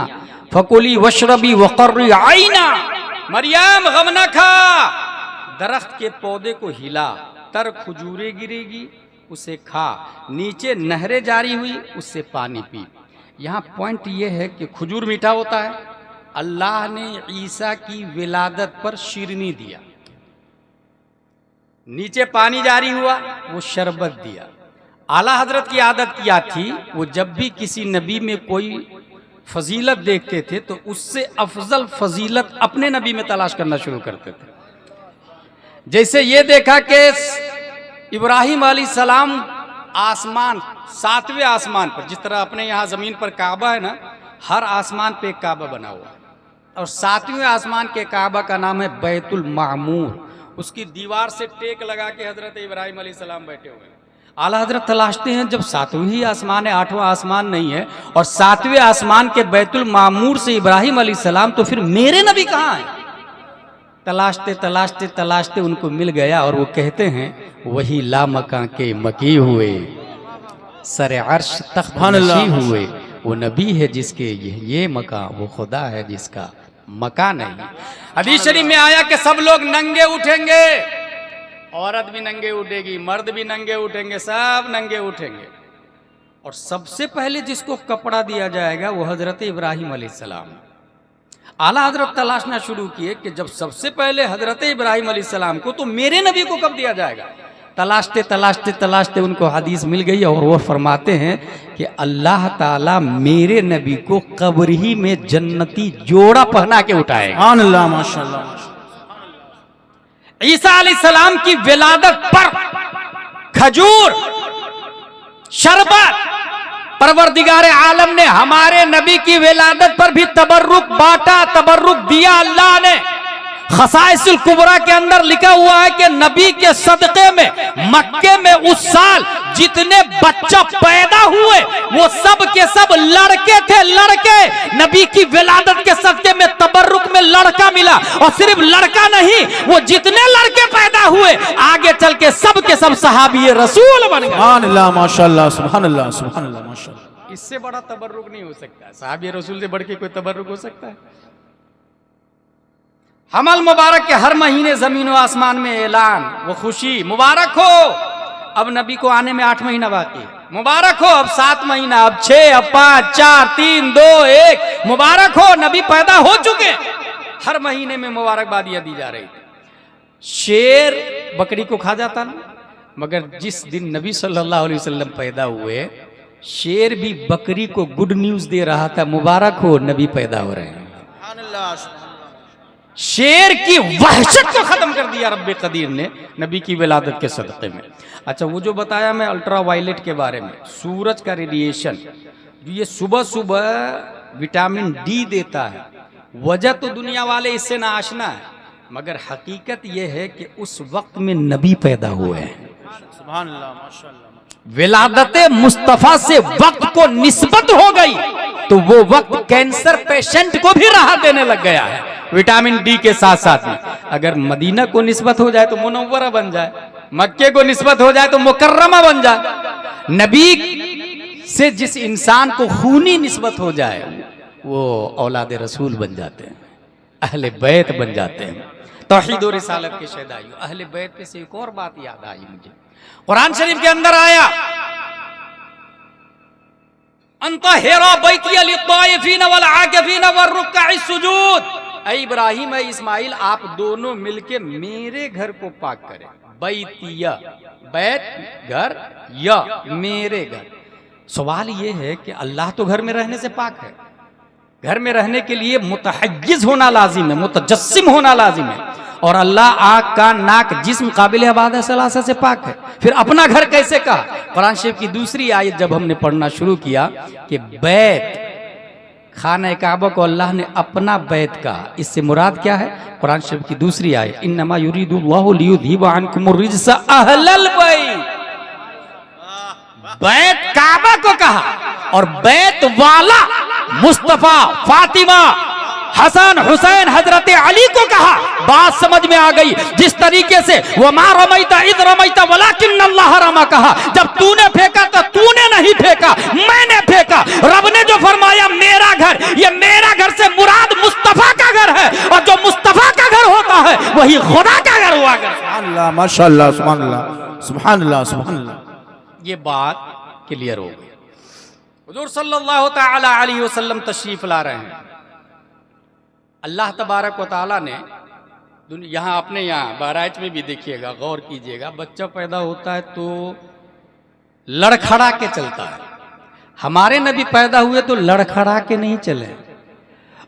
फकुली वशरबी वक़र्री आइना। मरियम गम न खा, दरख्त के पौधे को हिला, तर खजूरें गिरेगी उसे खा, नीचे नहरें जारी हुई उससे पानी पी। यहाँ पॉइंट ये है कि खजूर मीठा होता है। अल्लाह ने ईसा की विलादत पर शीरनी दिया, नीचे पानी जारी हुआ, वो शरबत दिया। आला हजरत की आदत क्या थी, वो जब भी किसी नबी में कोई फजीलत देखते थे तो उससे अफजल फजीलत अपने नबी में तलाश करना शुरू करते थे। जैसे ये देखा कि इब्राहिम अलैहिस्सलाम आसमान 7वें आसमान पर, जिस तरह अपने यहाँ जमीन पर काबा है ना, हर आसमान पे एक काबा बना हुआ है, और 7वें आसमान के काबा का नाम है बैतुल मामूर। उसकी दीवार से टेक लगा के हजरत इब्राहिम अलैहिस्सलाम बैठे हुए हैं। आला हजरत तलाशते हैं, जब 7वां ही आसमान है, 8वां आसमान नहीं है, और 7वें आसमान के बैतुल मामूर से इब्राहिम अलैहिस्सलाम, तो फिर मेरे नबी कहाँ हैं? तलाशते तलाशते तलाशते उनको मिल गया, और वो कहते हैं वही लामका के मकी हुए, सरे अर्श तख्त नशी हुए, वो नबी है जिसके ये मका, वो खुदा है जिसका मका नहीं। हदीस शरीफ में आया कि सब लोग नंगे उठेंगे, औरत भी नंगे उठेगी, मर्द भी नंगे उठेंगे, सब नंगे उठेंगे, और सबसे पहले जिसको कपड़ा दिया जाएगा वो हजरत इब्राहिम अलैहिस्सलाम। आला हजरत तलाशना शुरू किए कि जब सबसे पहले हजरत इब्राहिम अलैहिस्सलाम को, तो मेरे नबी को कब दिया जाएगा? तलाशते तलाशते तलाशते उनको हदीस मिल गई, और वो फरमाते हैं कि अल्लाह ताला मेरे नबी को कब्र ही में जन्नती जोड़ा पहना के उठाएगा। अल्लाह माशाअल्लाह। ईसा अलैहिस्सलाम की विलादत पर खजूर, शरबत, परवरदिगारे आलम ने हमारे नबी की विलादत पर भी तबर्रुक बांटा, तबर्रुक दिया अल्लाह ने। खसाइसुल कुबरा के अंदर लिखा हुआ है कि नबी के सदक़े में मक्के में उस साल जितने बच्चा पैदा हुए वो सब के सब लड़के थे, लड़के। नबी की विलादत के सदक़े में तबर्रुक में लड़का मिला, और सिर्फ लड़का नहीं, वो जितने लड़के पैदा हुए आगे चल के सब सहाबी रसूल बन गए। सुभान अल्लाह माशाअल्लाह, सुभान अल्लाह, सुभान अल्लाह माशाअल्लाह। इससे बड़ा तबर्रुक नहीं हो सकता, सहाबी रसूल से बढ़ के कोई तबर्रुक हो सकता है? हमल मुबारक के हर महीने जमीन व आसमान में ऐलान, वो खुशी मुबारक हो। अब नबी को आने में 8 महीना बाकी, मुबारक हो। अब 7 महीना, अब 6, अब 5, 4, 3, 2, 1, मुबारक हो, नबी पैदा हो चुके। हर महीने में मुबारकबादियां दी जा रही थी। शेर बकरी को खा जाता ना, मगर जिस दिन नबी सल्लल्लाहु अलैहि वसल्लम पैदा हुए, शेर भी बकरी को गुड न्यूज दे रहा था, मुबारक हो नबी पैदा हो रहे हैं। शेर की वहशत को खत्म कर दिया रब्बे कदीर ने नबी की विलादत के सदक़े में। अच्छा, वो जो बताया मैं अल्ट्रा वायलेट के बारे में, सूरज का रेडिएशन जो ये सुबह सुबह विटामिन डी देता है, वजह तो दुनिया वाले इससे ना आशना है, मगर हकीकत यह है कि उस वक्त में नबी पैदा हुए हैं। सुभान अल्लाह, माशाअल्लाह। विलादत मुस्तफा से वक्त को निस्बत हो गई तो वो वक्त कैंसर पेशेंट को भी राहत देने लग गया है विटामिन डी के साथ साथ में। अगर मदीना को निस्बत हो जाए तो मुनव्वरा बन जाए, मक्के को निस्बत हो जाए तो मुकर्रमा बन जाए। नबी से जिस इंसान को खूनी निस्बत हो जाए वो औलाद रसूल बन जाते हैं, अहले बैत बन जाते हैं, तौहीद और रिसालत के शहदाई। अहले बैत पे से एक और बात याद आई मुझे, कुरान शरीफ के अंदर आया अंतहिरा बैतिया लित्ताइफीन वल आकिफीन वरुक्काइ सुजूद। ऐ इब्राहिम ऐ इस्माइल, आप दोनों मिलके मेरे घर को पाक करें। बैतिया, बैत घर, या मेरे घर। सवाल ये है कि अल्लाह तो घर में रहने से पाक है, घर में रहने के लिए मुतहज्जिज होना लाजिम है, मुतजस्सिम होना लाजिम है, और अल्लाह आँख कान नाक जिस्म काबिल इबादत सलासा से पाक है। फिर अपना घर कैसे कहा? कुरान शरीफ की दूसरी आयत जब हमने पढ़ना शुरू किया कि बैत खाना काबा को अल्लाह ने अपना बैत कहा, इससे मुराद क्या है? कुरान शरीफ की दूसरी आयत इन्नमा युरीदुल्लाहु लियुज़हिबा अन्कुमुर रिज्सा अहलल बैत। बैत काबा को कहा और बैत वाला मुस्तफा, फातिमा, हसन, हुसैन, हजरत अली को कहा। बात समझ में आ गई? जिस तरीके से वमा रमैता इज़ रमैता वलाकिन अल्लाह रमा कहा, जब तूने फेंका तो तूने नहीं फेंका, मैंने फेंका। रब ने जो फरमाया मेरा घर, ये मेरा घर से मुराद मुस्तफा का घर है, और जो मुस्तफा का घर होता है वही खुदा का घर हुआ करता है। सुभान अल्लाह, माशाअल्लाह, सुभान अल्लाह, सुभान अल्लाह, सुभान अल्लाह। ये बात क्लियर हो गई। हुजूर सल्लल्लाहु तआला अलैहि वसल्लम तशरीफ ला रहे हैं। अल्लाह तबारक व तआला ने यहाँ अपने यहाँ बहराइच में भी देखिएगा, गौर कीजिएगा, बच्चा पैदा होता है तो लड़खड़ा के चलता है। हमारे नबी पैदा हुए तो लड़खड़ा के नहीं चले।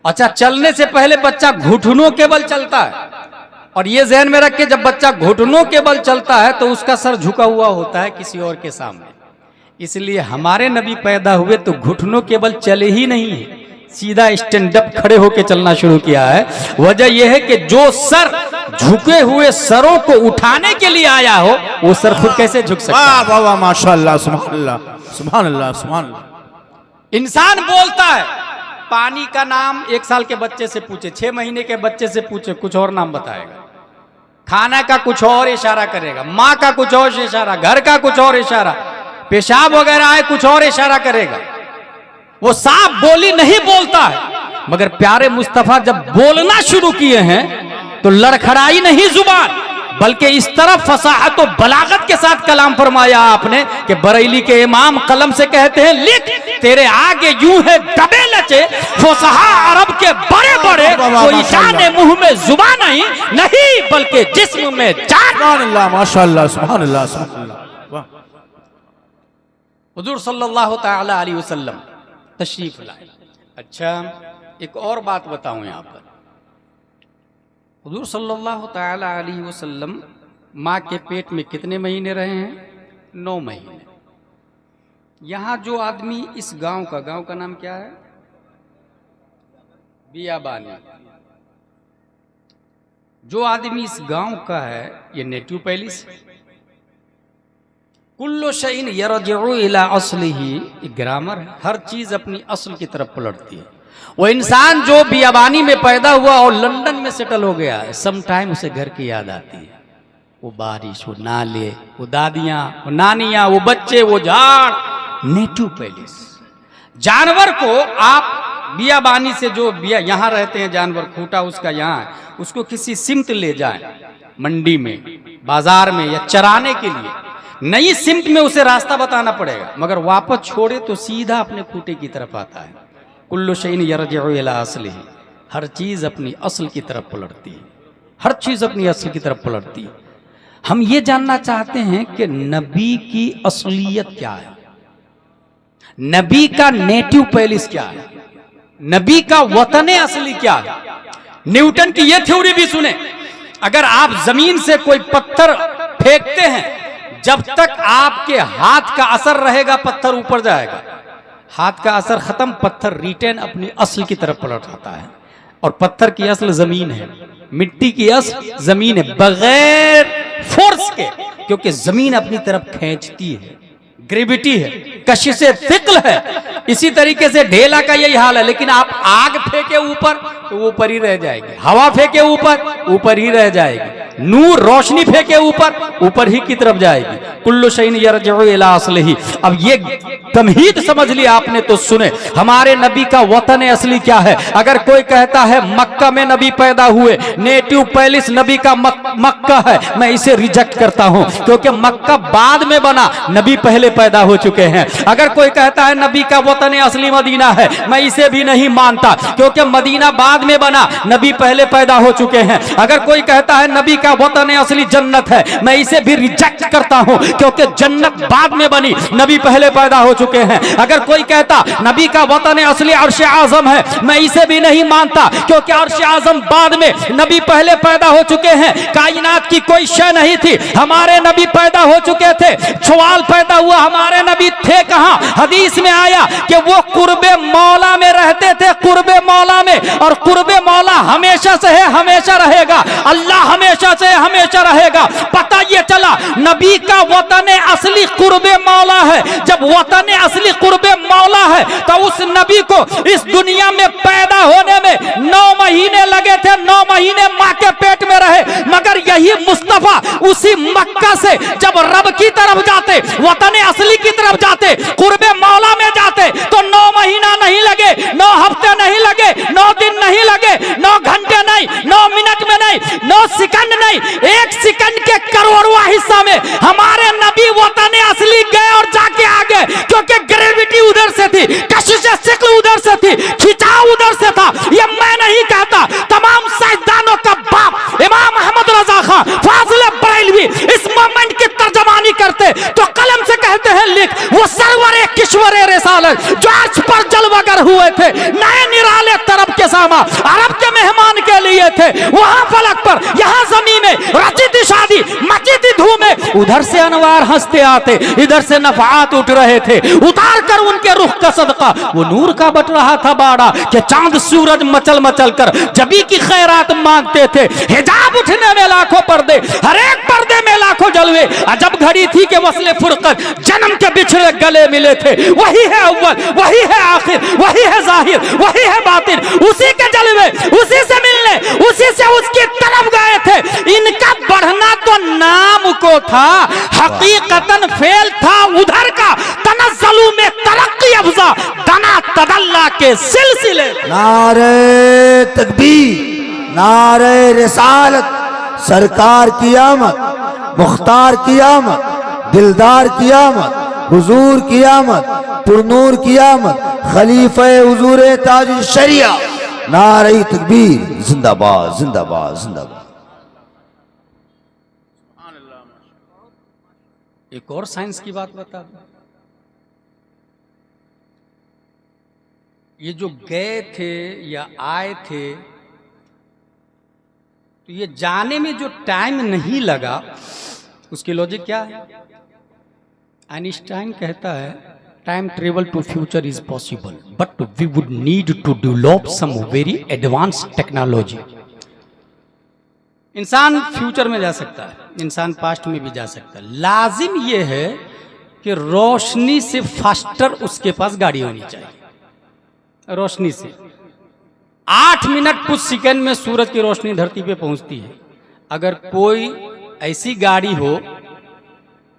अच्छा, चलने से पहले बच्चा घुटनों के बल चलता है, और ये ज़हन में रख के जब बच्चा घुटनों के बल चलता है तो उसका सर झुका हुआ होता है किसी और के सामने। इसलिए हमारे नबी पैदा हुए तो घुटनों के बल चले ही नहीं है, सीधा स्टैंड अप खड़े होकर चलना शुरू किया है। वजह यह है कि जो सर झुके हुए सरों को उठाने के लिए आया हो वो सर खुद कैसे झुक सकता है? वाह वाह, माशाअल्लाह, सुभान अल्लाह, सुभान अल्लाह, सुभान अल्लाह। इंसान बोलता है, पानी का नाम 1 साल के बच्चे से पूछे, 6 महीने के बच्चे से पूछे, कुछ और नाम बताएगा। खाना का कुछ और इशारा करेगा, माँ का कुछ और इशारा, घर का कुछ और इशारा, पेशाब वगैरह आए कुछ और इशारा करेगा। वो साफ बोली नहीं बोलता है, मगर प्यारे मुस्तफा जब बोलना शुरू किए हैं तो लड़खड़ाई नहीं जुबान, बल्कि इस तरफ फसाहत और बलागत के साथ कलाम फरमाया आपने कि बरेली के इमाम कलम से कहते हैं, लिख तेरे आगे यूं है दबे लचे फुसहा अरब के बड़े बड़े, कोई जाने मुंह में जुबान नहीं बल्कि जिस्म में जान। सुभान अल्लाह, माशाअल्लाह, सुभान अल्लाह, सुभान अल्लाह। वाह। हुजूर सल्लल्लाहु तआला अलैहि वसल्लम तशरीफ लाए। अच्छा, एक और बात बताऊं यहाँ पर, हुजूर सल्लल्लाहु तआला अलैहि वसल्लम माँ के पेट में कितने महीने रहे हैं? 9 महीने। यहाँ जो आदमी इस गांव का नाम क्या है? बियाबानी। जो आदमी इस गांव का है ये नेटिव पैलिस। कुल्लो शैइन यरजिउ इला अस्लिही, ग्रामर है, हर चीज अपनी असल की तरफ पलटती है। वो इंसान जो बियाबानी में पैदा हुआ और लंदन में सेटल हो गया है, सम टाइम उसे घर की याद आती है। वो बारिश, वो नाले, वो दादियाँ, वो नानियाँ, वो बच्चे, वो झाड़। Native palace. जानवर को आप बियाबानी से जो यहाँ रहते हैं जानवर, खूटा उसका यहाँ है, उसको किसी सिमत ले जाए मंडी में, बाजार में, या चराने के लिए, नई सिमत में उसे रास्ता बताना पड़ेगा, मगर वापस छोड़े तो सीधा अपने खूटे की तरफ आता है। कुल्लु शैइन यरजिउ इला अस्लिही, हर चीज अपनी असल की तरफ पलटती है, हर चीज अपनी असल की तरफ पलटती है। हम ये जानना चाहते हैं कि नबी की असलियत क्या है, नबी का नेटिव पैलेस क्या है, नबी का वतन असली क्या है। न्यूटन की यह थ्योरी भी सुने, अगर आप जमीन से कोई पत्थर फेंकते हैं, जब तक आपके हाथ का असर रहेगा पत्थर ऊपर जाएगा, हाथ का असर खत्म, पत्थर रिटर्न अपनी असल की तरफ पलट आता है। और पत्थर की असल जमीन है, मिट्टी की असल जमीन है, बगैर फोर्स के, क्योंकि जमीन अपनी तरफ खींचती है, ग्रेविटी है, कशिशे थिकल है। इसी तरीके से ढेला का यही हाल है। लेकिन आप आग फेंके ऊपर तो वो ऊपर ही रह जाएगी, हवा फेंके ऊपर ही रह जाएगी, नूर रोशनी फेंके ऊपर ही की तरफ जाएगी। कुल्लु शैइन यरजउ इला अस्लिही। अब ये तमहीद समझ लिया आपने तो सुने, हमारे नबी का वतन असली क्या है। अगर कोई कहता है मक्का में नबी पैदा हुए, नेटिव पैलेस नबी का मक्का है, मैं इसे रिजेक्ट करता हूं, क्योंकि मक्का बाद में बना, नबी पहले पैदा हो चुके हैं। अगर कोई कहता है नबी का वतन असली मदीना है, मैं इसे भी नहीं मानता, क्योंकि मदीना बाद में बना, नबी पहले पैदा हो चुके हैं। अगर कोई कहता है नबी का वतन असली जन्नत है, मैं इसे भी रिजेक्ट करता हूं, क्योंकि जन्नत बाद में बनी, नबी पहले पैदा हो चुके हैं। अगर कोई कहता नबी का वतन असली अर्श आजम है, मैं इसे भी नहीं मानता, क्योंकि अर्श आजम बाद में, नबी पहले पैदा हो चुके हैं। कायनात की कोई शय नहीं थी, हमारे नबी पैदा हो चुके थे। सवाल पैदा हुआ हमारे नबी थे कहां। हदीस में आया कि वो कुर्बे मौला में रहते थे, कुर्बे मौला में, और कुर्बे मौला हमेशा से है, हमेशा रहेगा। अल्लाह हमेशा से हमेशा रहेगा। पता ये चला नबी का वतन असली कुर्बे मौला है। जब वतन असली कुर्बे मौला है तो उस नबी को इस दुनिया में पैदा होने में 9 महीने लगे थे, 9 महीने मां के पेट में रहे। मगर यही मुस्तफा उसी मक्का से जब रब की तरफ जाते, वतन असली की तरफ जाते, कुर्बे मौला में जाते, तो 9 महीना नहीं लगे, 9 हफ्ते नहीं लगे, 9 दिन नहीं लगे, 9 घंटे नहीं, 9 मिनट में नहीं, 9 सेकंड नहीं, 1 सेकंड के करोड़वां हिस्सा में हमारे नबी वतन असली गए और जाके आ गए। क्योंकि ग्रेविटी उधर से थी, कशिश शिक्ल उधर से थी, खिंचाव उधर से था। ये मैं नहीं कहता, तमाम साइंसदानों का बाप इमाम अहमद रजा खान फाजिल बरेलवी इस मोमेंट की तर्जमानी करते तो कलम से कहते हैं लिख, वो सरवरे किश्वरे रिसालत जो अर्श पर जलवागर हुए थे, नए निराले तरफ के सामा अरब के मेहमान के लिए थे। वहां फलक पर, यहाँ जमीन में रची थी शादी, मची थी धूमें, उधर से अनवार हंसते आते, इधर से नफात उठ रहे थे। उतार कर उनके रुख का सदका वो नूर का बट रहा था बाड़ा, कि चांद सूरज मचल मचल कर जबी की खैरात मांगते थे। हिजाब उठने में लाखों पर्दे, हर एक पर्दे में लाखों जलवे। अजब घड़ी थी कि वस्ले फुरकत जन्म के बिछड़े गले मिले थे। वही है अव्वल, वही है आखिर, वही है जाहिर, वही है बातिन, उसी के जलवे, उसी से मिलने, उसी से उसकी तरफ गए थे। इनका बढ़ना तो नाम को था, हकीकतन फेल था उधर का। तनज़्ज़ुलु में तरक्की अफ़ज़ा दना तदल्ला के सिलसिले। नारे तकबीर, नारे रिसालत, सरकार की आमद, मुख्तार की आमद, दिलदार की आमद, हुजूर की आमद, पुरनूर की आमद, खलीफे हुजूर ताज शरिया। नारे तकबीर, जिंदाबाद जिंदाबाद जिंदाबाद। एक और साइंस की बात बता दूं, ये जो गए थे या आए थे, तो ये जाने में जो टाइम नहीं लगा, उसकी लॉजिक क्या है? आइंस्टाइन कहता है time travel to future is possible, but we would need to develop some very advance technology. इंसान फ्यूचर में जा सकता है, इंसान पास्ट में भी जा सकता है। लाजिम यह है कि रोशनी से फास्टर उसके पास गाड़ी होनी चाहिए। रोशनी से 8 मिनट कुछ सेकंड में सूरज की रोशनी धरती पे पहुंचती है। अगर कोई ऐसी गाड़ी हो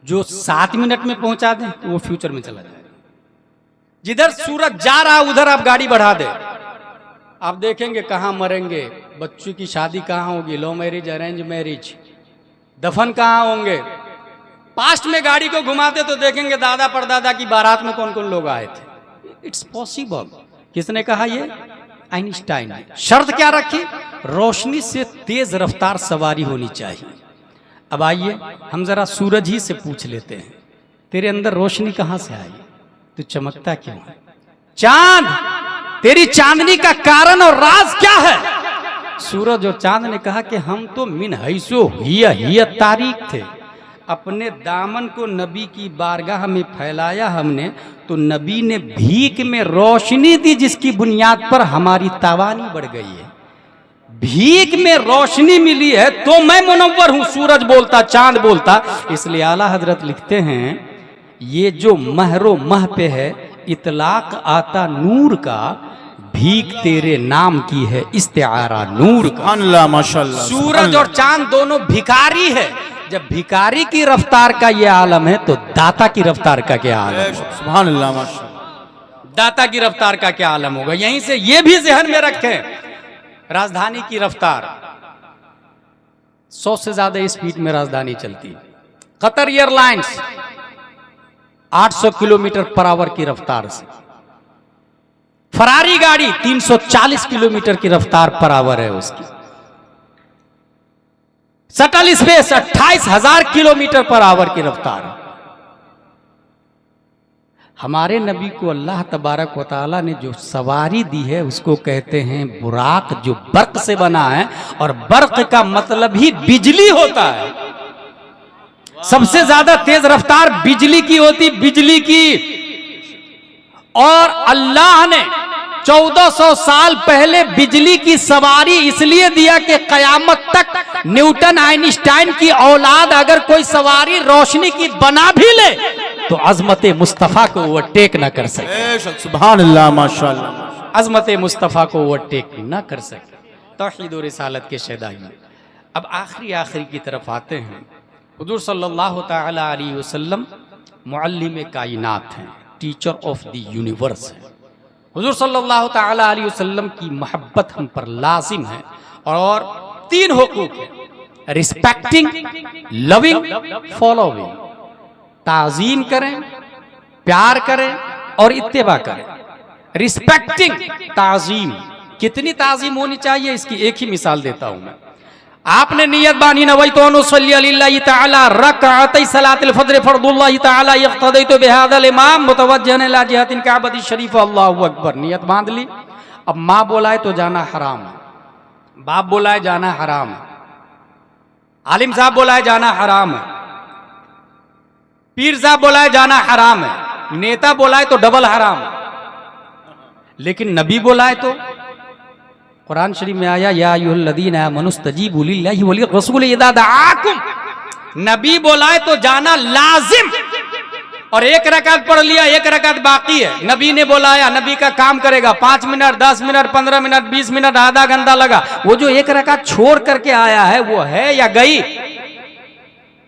जो 7 मिनट में पहुंचा दे तो वो फ्यूचर में चला जाए। जिधर सूरज जा रहा उधर आप गाड़ी बढ़ा दे, आप देखेंगे कहां मरेंगे, बच्चों की शादी कहां होगी, लव मैरिज, अरेंज मैरिज, दफन कहां होंगे। पास्ट में गाड़ी को घुमाते तो देखेंगे दादा परदादा की बारात में कौन कौन लोग आए थे। It's possible. किसने कहा ये? आइंस्टाइन ने। शर्त क्या रखी? रोशनी से तेज रफ्तार सवारी होनी चाहिए। अब आइए हम जरा सूरज ही से पूछ लेते हैं, तेरे अंदर रोशनी कहां से आई? तू चमकता क्यों है? चांद, तेरी चांदनी का कारण और राज क्या है? सूरज और चांद ने कहा कि हम तो मिन हैसो हिया तारीख थे, अपने दामन को नबी की बारगाह में फैलाया हमने, तो नबी ने भीख में रोशनी दी जिसकी बुनियाद पर हमारी तावानी बढ़ गई है। भीख में रोशनी मिली है तो मैं मुनव्वर हूं, सूरज बोलता चांद बोलता। इसलिए आला हजरत लिखते हैं ये जो महरो मह पे है इतलाक आता नूर का, भीख तेरे नाम की है इस्तिआरा नूर का। अल्लाह माशाअल्लाह। सूरज और चांद दोनों भिखारी है। जब भिखारी की रफ्तार का ये आलम है तो दाता की रफ्तार का क्या आलम है? सुभान अल्लाह माशाअल्लाह। दाता की रफ्तार का क्या आलम होगा? यहीं से ये भी जहन में रखें, राजधानी की रफ्तार 100 से ज्यादा स्पीड में राजधानी चलती है। Qatar airlines 800 kilometre per hour की रफ्तार से, फरारी गाड़ी 340 किलोमीटर की रफ्तार पर आवर है उसकी, shuttle space 28,000 kilometre per hour की रफ्तार है। हमारे नबी को अल्लाह तबारक व तआला ने जो सवारी दी है उसको कहते हैं बुराक, जो बर्क से बना है, और बर्क का मतलब ही बिजली होता है। सबसे ज्यादा तेज रफ्तार बिजली की होती, बिजली की। और अल्लाह ने 1400 साल पहले बिजली की सवारी इसलिए दिया कि कयामत तक न्यूटन आइंस्टाइन की औलाद अगर कोई सवारी रोशनी की बना भी ले तो अजमत मुस्तफा को ओवरटेक न कर सके। सुभान अल्लाह माशाअल्लाह। अजमत मुस्तफा को ओवरटेक न कर सके। तौहीद और रिसालत के शहदाई। अब आखिरी की तरफ आते हैं। हुजूर सल्लल्लाहु तआला अलैहि वसल्लम मुअल्लिम कायनात हैं, टीचर ऑफ द यूनिवर्स हैं। हुजूर सल्लल्लाहु तआला अलैहि वसल्लम की मोहब्बत हम पर लाजिम है और 3 हुकूक है, रिस्पेक्टिंग, लविंग, फॉलोइंग। ताजीम करें, प्यार करें और इत्तेबा करें। रिस्पेक्टिंग, ताजीम, कितनी ताजीम होनी चाहिए इसकी एक ही मिसाल देता हूं मैं। आपने नियत बानी नवैतु अन उसल्ली लिल्लाहि तआला रकअतै सलातिल फज्र फर्दुल्लाहि तआला यक्तदैतु बिहादल इमाम मुतवज्जिहन इला जिहतिन काबती शरीफ, अल्लाहु अकबर। नियत बांध ली। अब माँ बोलाए तो जाना हराम है, बाप बोलाए जाना हराम है, आलिम साहब बोलाए जाना हराम है, पीर साहब बोलाए जाना हराम है, नेता बोलाए तो डबल हराम है। लेकिन नबी बोलाए तो कुरान शरीफ में आया या अय्युहल्लज़ीना आमनुस्तजीबू लिल्लाहि वलिर रसूल इज़ा दआकुम। नबी बोलाए तो जाना लाजिम। और एक रकात पढ़ लिया, एक रकात बाकी है। नबी ने बोलाया, नबी का काम करेगा। 5 मिनट, 10 मिनट, 15 मिनट, 20 मिनट, आधा घंटा लगा। वो जो एक रकात छोड़ करके आया है वो है या गई?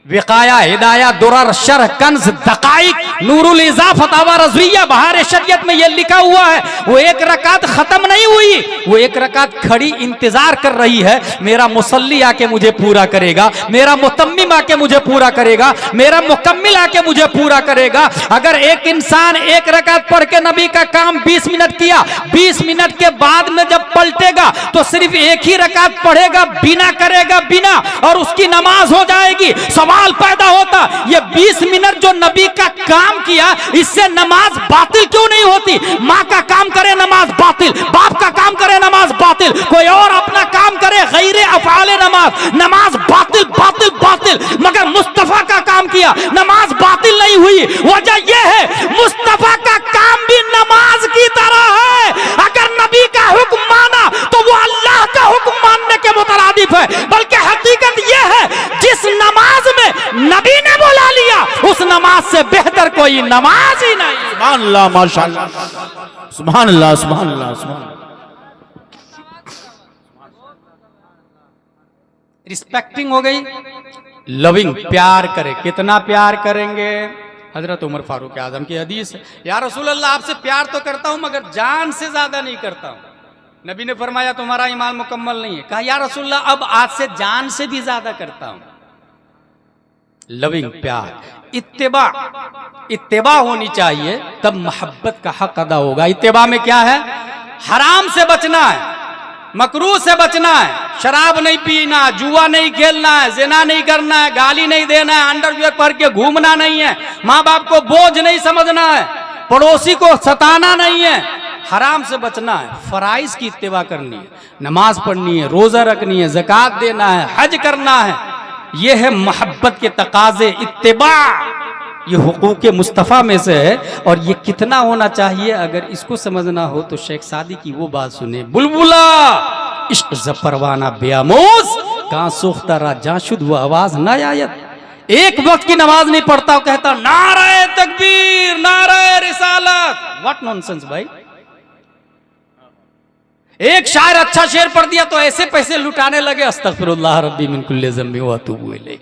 विकाया, हिदाया, दुरर, शरह, कंज, दकाइक, नूरुल इज़ा, फतावा रज़विया, बहार शरीयत में ये लिखा हुआ है। वो एक रकात खत्म नहीं हुई, वो एक रकात खड़ी इंतजार कर रही है। मेरा मुसल्ली आके मुझे पूरा करेगा, मेरा मुतम्मिम आके मुझे पूरा करेगा, मेरा मुकम्मिल आके मुझे पूरा करेगा। अगर एक इंसान एक रकात पढ़ के नबी का काम 20 मिनट किया, 20 मिनट के बाद में जब पलटेगा तो सिर्फ एक ही रकात पढ़ेगा, बिना करेगा बिना, और उसकी नमाज हो जाएगी। सवाल पैदा होता, ये 20 मिनट जो नबी का काम किया इससे नमाज बातिल क्यों नहीं होती? माँ का काम करे नमाज बातिल, बाप का काम करे नमाज बातिल, कोई और अपना काम करे गैरे अफ़आले नमाज बातिल बातिल बातिल। मगर मुस्तफा का काम किया, नमाज बातिल नहीं हुई। वजह यह है मुस्तफा का काम भी नमाज की तरह है। अगर नबी का हुक्म माना तो वो अल्लाह का हुक्म मानने के मुतरादिफ है। बल्कि हकीकत यह है जिस नमाज में नबी ने बुला लिया उस नमाज से बेहतर कोई नमाज ही नहीं। सुभान अल्लाह माशाअल्लाह। सुभान अल्लाह, सुभान अल्लाह, सुभान अल्लाह। रिस्पेक्टिंग हो गई, लविंग, प्यार करें। कितना प्यार करेंगे? हजरत उमर फारूक आजम की हदीस है, या रसूल अल्लाह आपसे प्यार तो करता हूं मगर जान से ज्यादा नहीं करता हूं। नबी ने फरमाया तुम्हारा ईमान मुकम्मल नहीं है। कहा या रसूल अल्लाह अब आज से जान से भी ज्यादा करता हूं। लविंग, प्यार, इत्तेबा, इत्तेबा होनी चाहिए तब मोहब्बत का हक अदा होगा। इत्तेबा में क्या है? हराम से बचना है, मकरूह से बचना है, शराब नहीं पीना, जुआ नहीं खेलना है, ज़िना नहीं करना है, गाली नहीं देना है, अंडरवियर पहन के घूमना नहीं है, माँ बाप को बोझ नहीं समझना है, पड़ोसी को सताना नहीं है, हराम से बचना है, फराइज की इत्तिबा करनी है, नमाज पढ़नी है, रोजा रखनी है, ज़कात देना है, हज करना है। ये है मोहब्बत के तकाजे, इत्तिबा। ये हुकूक मुस्तफ़ा में से है। और ये कितना होना चाहिए, अगर इसको समझना हो तो शेख सादी की वो बात सुने, बुलबुला इश्क ज़परवाना बेआमोज़ कहाँ सूखता रहा जाशुद वो आवाज ना आयत। एक वक्त की नमाज नहीं पढ़ता, कहता नारे तकबीर, नारे रिसालत। व्हाट नॉनसेंस भाई। एक शायर अच्छा शेर पढ़ दिया तो ऐसे पैसे लुटाने लगे, अस्तगफिरुल्लाह रब्बी मिन कुल्ली ज़म्बि व अतूबु इलैह।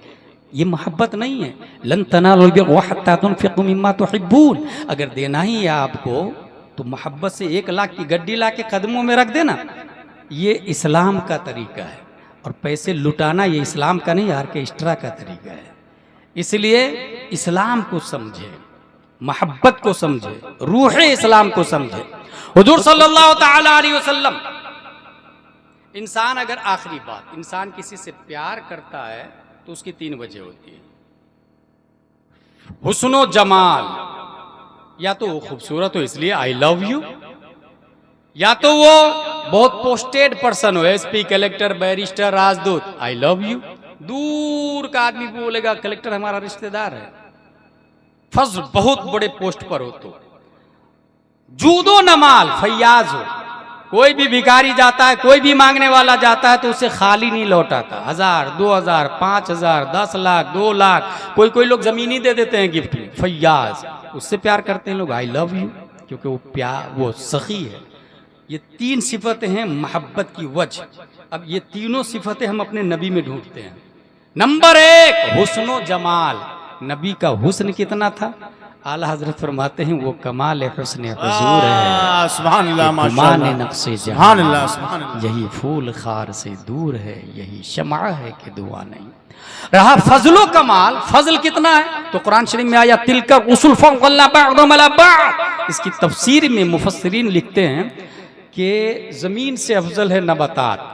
ये मोहब्बत नहीं है। लन तनालुल बिर्रा हत्ता तुनफिकू मिम्मा तुहिब्बून। अगर देना ही है आपको तो मोहब्बत से 1 लाख की गड्डी ला के कदमों में रख देना। ये इस्लाम का तरीका है। और पैसे लुटाना ये इस्लाम का नहीं, आर्केस्ट्रा का तरीका है। इसलिए इस्लाम को समझे, मोहब्बत को समझे, रूह इस्लाम को समझे। हुजूर सल्लल्लाहु तआला अलैहि वसल्लम, इंसान अगर, आखिरी बात, इंसान किसी से प्यार करता है तो उसकी 3 वजह होती है। हुस्नो जमाल, या तो वो खूबसूरत हो इसलिए आई लव यू, या तो वो बहुत पोस्टेड पर्सन हो, एसपी, कलेक्टर, बैरिस्टर, राजदूत, आई लव यू। दूर का आदमी बोलेगा कलेक्टर हमारा रिश्तेदार है, फज्ल बहुत बड़े पोस्ट पर हो तो। जूदो नमाल, फैयाज हो, कोई भी भिखारी जाता है, कोई भी मांगने वाला जाता है तो उसे खाली नहीं लौटाता। 1000, 2000, 5000, 10 लाख, 2 लाख, कोई लोग जमीन ही दे देते हैं गिफ्ट में। फैयाज, उससे प्यार करते हैं लोग, आई लव यू, क्योंकि वो प्यार, वो सखी है। ये 3 सिफतें हैं मोहब्बत की वजह। अब ये तीनों सिफतें हम अपने नबी में ढूंढते हैं। नंबर 1 हुस्नो जमाल, नबी का हुस्न कितना था। आला हजरत फरमाते हैं वो कमाल हुस्न हुजूर है, सुभान अल्लाह, गुमान माशाअल्लाह, नक्शे सुभान जहां, अल्लाह, सुभान अल्लाह। यही फूल खार से दूर है, यही शमा है कि दुआ नहीं। रहा फजलो कमाल, फजल कितना है तो कुरान शरीफ में आया तिलका उसूल फज़लना बअदुहुम अला बअद। इसकी तफसीर में मुफस्सिरीन लिखते हैं कि जमीन से अफजल है नबातात।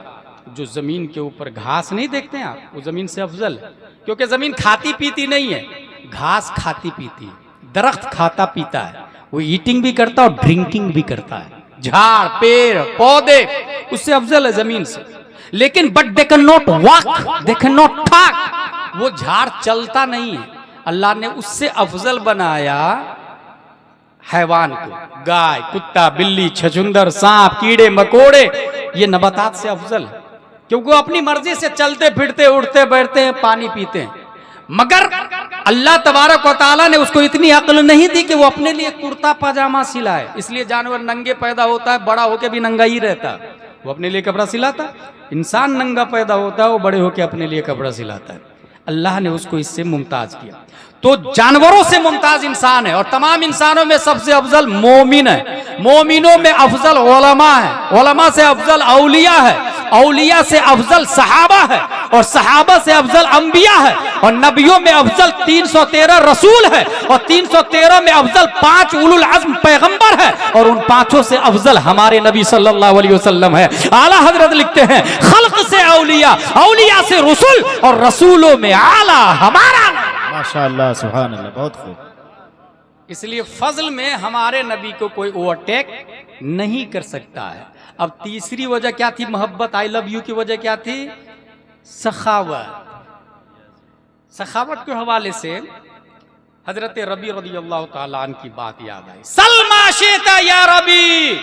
जो जमीन के ऊपर घास नहीं देखते हैं आप, वो जमीन से अफजल है, क्योंकि जमीन खाती पीती नहीं है, घास खाती पीती है। दरख्त खाता पीता है, वो ईटिंग भी करता है और ड्रिंकिंग भी करता है। झाड़, पेड़, पौधे उससे अफजल है जमीन से। लेकिन but they can not walk, they can not talk. वो झाड़ चलता नहीं है। अल्लाह ने उससे अफजल बनाया हैवान को, गाय, कुत्ता, बिल्ली, छछुंदर, सांप, कीड़े मकोड़े, ये नबातात से अफजल है, क्योंकि वो अपनी मर्जी से चलते फिरते, उठते बैठते हैं, पानी पीते हैं। मगर अल्लाह तबारक व तआला ने उसको इतनी अक्ल नहीं दी कि वो अपने लिए कुर्ता पजामा सिलाए। इसलिए जानवर नंगे पैदा होता है, बड़ा होकर भी नंगा ही रहता है, वो अपने लिए कपड़ा सिलाता। इंसान नंगा पैदा होता है, वो बड़े होकर अपने लिए कपड़ा सिलाता है। अल्लाह ने उसको इससे मुमताज किया। तो जानवरों से मुमताज इंसान है, और तमाम इंसानों में सबसे अफजल मोमिन है। मोमिनों में अफजल उलमा है, उलमा से अफजल औलिया है, औलिया से अफजल सहाबा है, और सहाबा से अफजल अंबिया है, और नबियों में अफजल 313 रसूल है, और 313 में अफजल 5 उलुल अज़्म पैगंबर है, और उन 5 से अफजल हमारे नबी सल्लल्लाहु अलैहि वसल्लम है। आला हजरत लिखते हैं खल्क से औलिया, औलिया से रसूल, और रसूलों में आला हमारा। माशाअल्लाह, सुभान अल्लाह, बहुत खूब। इसलिए फजल में हमारे नबी को कोई ओवरटेक नहीं कर सकता है। अब तीसरी वजह क्या थी मोहब्बत, आई लव यू की वजह क्या थी, सखावत। सखावत के हवाले से हजरत रबी रदियल्लाहु ताला अन्हु की बात याद आई। सलमा शेता या रबी,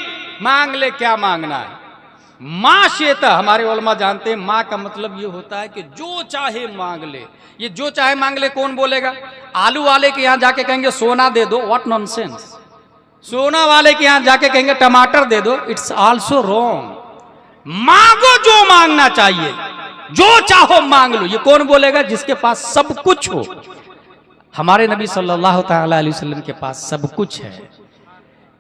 मांग ले क्या मांगना है। माँ शेता, हमारे उलमा जानते हैं माँ का मतलब ये होता है कि जो चाहे मांग ले। ये जो चाहे मांग ले कौन बोलेगा। आलू वाले के यहाँ जाके कहेंगे सोना दे दो, व्हाट नॉनसेंस। सोना वाले के यहाँ जाके कहेंगे टमाटर दे दो, इट्स आल्सो रॉन्ग। मांगो जो मांगना चाहिए, जो चाहो मांग लो। ये कौन बोलेगा, जिसके पास सब कुछ हो। हमारे नबी सल्लल्लाहु ताला अलैहि वसल्लम के पास सब कुछ है।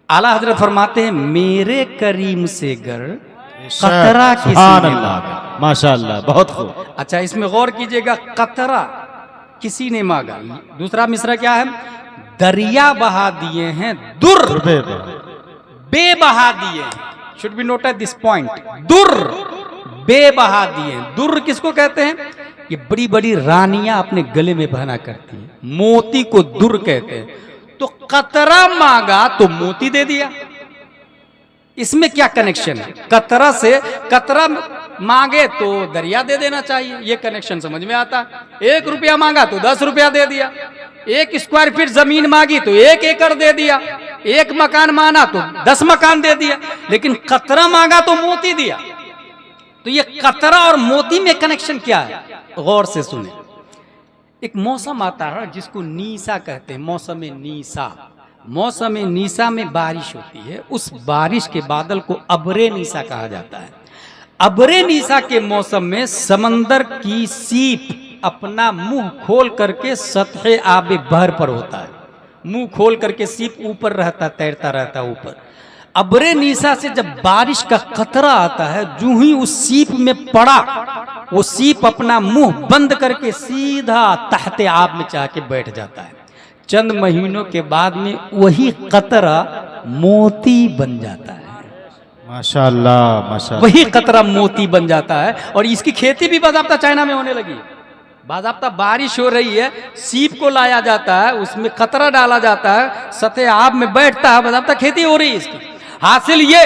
आला हजरत फरमाते हैं मेरे करीम से गर कतरा किसी ने मांगा, माशाअल्लाह, बहुत खूब। अच्छा इसमें गौर कीजिएगा, कतरा किसी ने मांगा। दूसरा मिसरा क्या है, दरिया बहा दिए हैं दुर, बे बहा दिए। Should be noted this point, दुर बे बहा दिए। दुर किसको कहते हैं, ये बड़ी बड़ी रानियां अपने गले में पहना करती हैं, मोती को दुर कहते हैं। तो कतरा मांगा तो मोती दे दिया। इसमें क्या कनेक्शन है? कतरा से कतरा मांगे तो दरिया दे देना चाहिए, ये कनेक्शन समझ में आता है। 1 रुपया मांगा तो 10 रुपया दे दिया, 1 स्क्वायर फीट जमीन मांगी तो 1 एकड़ दे दिया, 1 मकान मांगा तो 10 मकान दे दिया, लेकिन कतरा मांगा तो मोती दिया। तो ये कतरा और मोती में कनेक्शन क्या है? गौर से सुने। एक मौसम आता है जिसको नीसा कहते हैं, मौसम नीसा। मौसम नीसा में बारिश होती है, उस बारिश के बादल को अबरे नीसा कहा जाता है। अबरे नीसा के मौसम में समंदर की सीप अपना मुंह खोल करके सतह आबे बहर पर होता है, मुंह खोल करके सीप ऊपर रहता, तैरता रहता ऊपर। अबरे नीसा से जब बारिश का कतरा आता है, जो ही उस सीप में पड़ा, वो सीप अपना मुंह बंद करके सीधा तहते आब में चाह के बैठ जाता है। चंद महीनों के बाद में वही कतरा मोती बन जाता है। माशाअल्लाह माशाअल्लाह। वही कतरा मोती बन जाता है। और इसकी खेती भी बाज़ाब्ता चाइना में होने लगी। बाज़ाब्ता बारिश हो रही है, सीप को लाया जाता है, उसमें कतरा डाला जाता है, सतह आब में बैठता है, बाज़ाब्ता खेती हो रही है इसकी। हासिल ये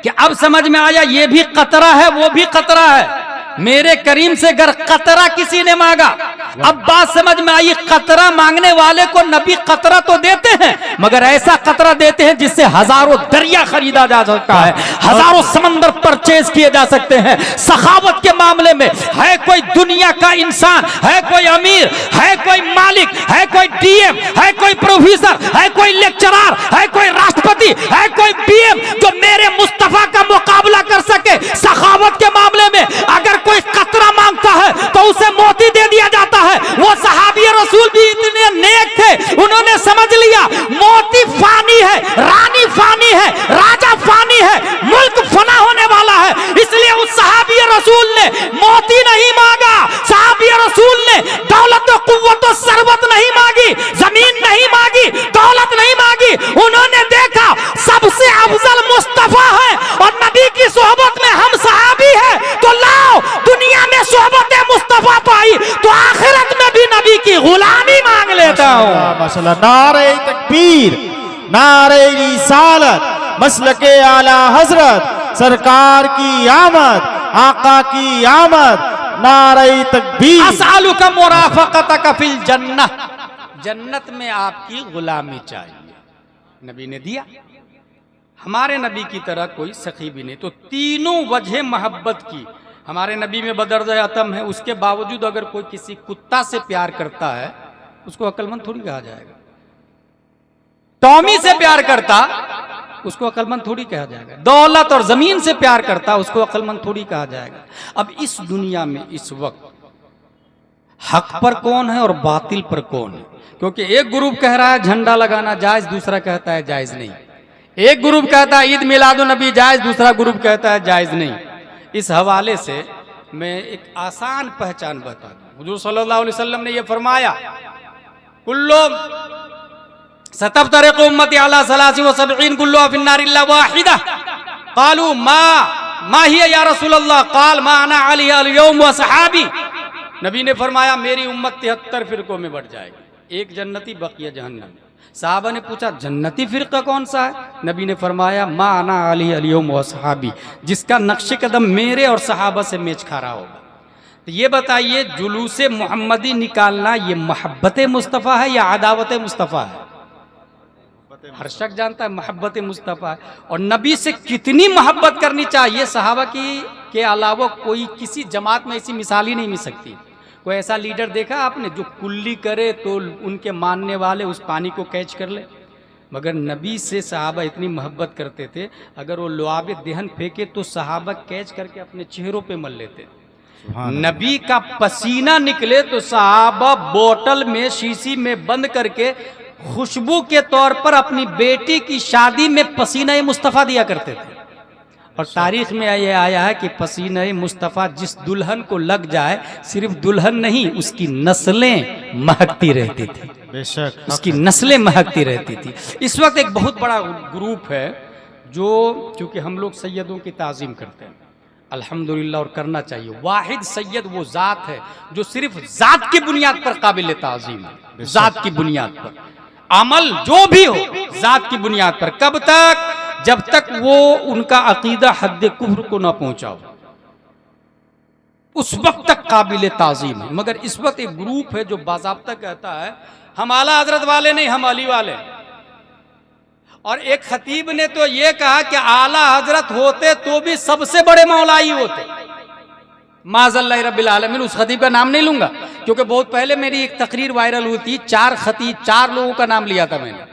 कि अब समझ में आया ये भी कतरा है, वो भी कतरा है। मेरे करीम से अगर कतरा किसी ने मांगा, अब बात समझ में आई, कतरा मांगने वाले को नबी कतरा तो देते हैं, मगर ऐसा कतरा देते हैं जिससे हजारों दरिया खरीदा जा सकता है, हजारों समंदर परचेज किए जा सकते हैं। सखावत के मामले में है कोई दुनिया का इंसान, है कोई अमीर, है कोई मालिक, है कोई डीएम, है कोई प्रोफेसर, है कोई लेक्चरर, है कोई राष्ट्रपति, है कोई पीएम, जो मेरे मुस्तफा का मुकाबला कर सके सखावत के मामले में? अगर कोई कतरा मांगता है तो उसे मोती दे दिया जाता है। वो सहाबी रसूल भी इतने नेक थे, उन्होंने समझ लिया मोती फानी है, रानी फानी है, राजा फानी है, मुल्क फना होने वाला है। इसलिए उस सहाबी रसूल ने मोती नहीं मांगा, सहाबी रसूल ने दौलत और कुव्वत और सरबत नहीं मांगी, जमीन नहीं मांगी, दौलत नहीं मांगी। उन्होंने देखा सबसे अफजल मुस्तफा है और नबी की सोहबत में हम सहाबी है, तो लाओ दुनिया में सोहबत मुस्तफा पाई तो आखिरत में भी नबी की गुलामी मांग लेता हूँ। माशाअल्लाह। नारे तकबीर, नारे रिसालत, मसलके आला हजरत, सरकार की आमद, आका की आमद, नारे तकबीर। अस्अलुका मुराफक़तका फिल जन्नह, जन्नत में आपकी गुलामी चाहिए। नबी ने दिया। हमारे नबी की तरह कोई सखी भी नहीं। तो तीनों वजह मोहब्बत की हमारे नबी में बदर्ज अतम है। उसके बावजूद अगर कोई किसी कुत्ता से प्यार करता है, उसको अक्लमंद थोड़ी कहा जाएगा। टॉमी से प्यार करता, उसको अक्लमंद थोड़ी कहा जाएगा। दौलत और जमीन से प्यार करता, उसको अक्लमंद थोड़ी कहा जाएगा। अब इस दुनिया में इस वक्त हक पर कौन है और बातिल पर कौन है? क्योंकि एक ग्रुप कह रहा है झंडा लगाना जायज, दूसरा कहता है जायज नहीं। एक ग्रुप कहता है ईद मिलादुन नबी जायज, दूसरा ग्रुप कहता है जायज नहीं। इस हवाले से मैं एक आसान पहचान बता दूं। हुजूर सल्लल्लाहु अलैहि वसल्लम ने यह फरमाया, कुल्लु सतफ्तरिकु उम्मती अला सलासी व सबईन कुल्लुहा फिन्नार इल्ला वाहिदा। कालू मा हिया या रसूलल्लाह? काल मा अना अलैहि अल-यौम व सहाबी। नबी ने फरमाया मेरी उम्मत 73 फिरकों में बढ़ जाएगी, एक जन्नती बकिया जहन्नम। साहबा ने पूछा जन्नती फिरका कौन सा है? नबी ने फरमाया मा अना अलैहि अल-यौम व सहाबी, जिसका नक्शे कदम मेरे और सहाबा से मेच खा रहा होगा। तो ये बताइए जुलूसे मोहम्मदी निकालना ये मोहब्बत मुस्तफ़ा है या अदावत मुस्तफ़ा है? हर शख्स जानता है मोहब्बत मुस्तफ़ा है। और नबी से कितनी मोहब्बत करनी चाहिए, सहाबा की के अलावा कोई किसी जमात में ऐसी मिसाल ही नहीं मिल सकती। कोई ऐसा लीडर देखा आपने जो कुल्ली करे तो उनके मानने वाले उस पानी को कैच कर ले? मगर नबी से सहाबा इतनी मोहब्बत करते थे, अगर वो लुआब देहन फेंके तो सहाबा कैच करके अपने चेहरों पे मल लेते। नबी का पसीना निकले तो सहाबा बोतल में शीशी में बंद करके खुशबू के तौर पर अपनी बेटी की शादी में पसीना मुस्तफ़ा दिया करते थे। और तारीख में ये आया है कि पसीना मुस्तफ़ा जिस दुल्हन को लग जाए, सिर्फ दुल्हन नहीं उसकी नस्लें महकती रहती थी। बेशक उसकी नस्लें महकती रहती थी। इस वक्त एक बहुत बड़ा ग्रुप है जो, चूँकि हम लोग सैयदों की ताज़ीम करते हैं अल्हम्दुलिल्लाह, और करना चाहिए। वाहिद सैयद वो ज़ात है जो सिर्फ ज़ात की बुनियाद पर काबिल ताज़ीम है। ज़ात की बुनियाद पर अमल जो भी हो ज़ात की बुनियाद पर। कब तक? जब तक वो उनका अकीदा हद कुफ्र को ना पहुंचाओ, उस वक्त तक काबिल ताज़ीम है। मगर इस वक्त एक ग्रुप है जो बाज़ाब्ता कहता है हम आला हजरत वाले नहीं, हम अली वाले। और एक खतीब ने तो ये कहा कि आला हजरत होते तो भी सबसे बड़े मौलाई होते। माज़ल्लाह रब्बिल आलमीन, उस खतीब का नाम नहीं लूंगा क्योंकि बहुत पहले मेरी एक तकरीर वायरल हुई थी, 4 खतीब 4 लोगों का नाम लिया था मैंने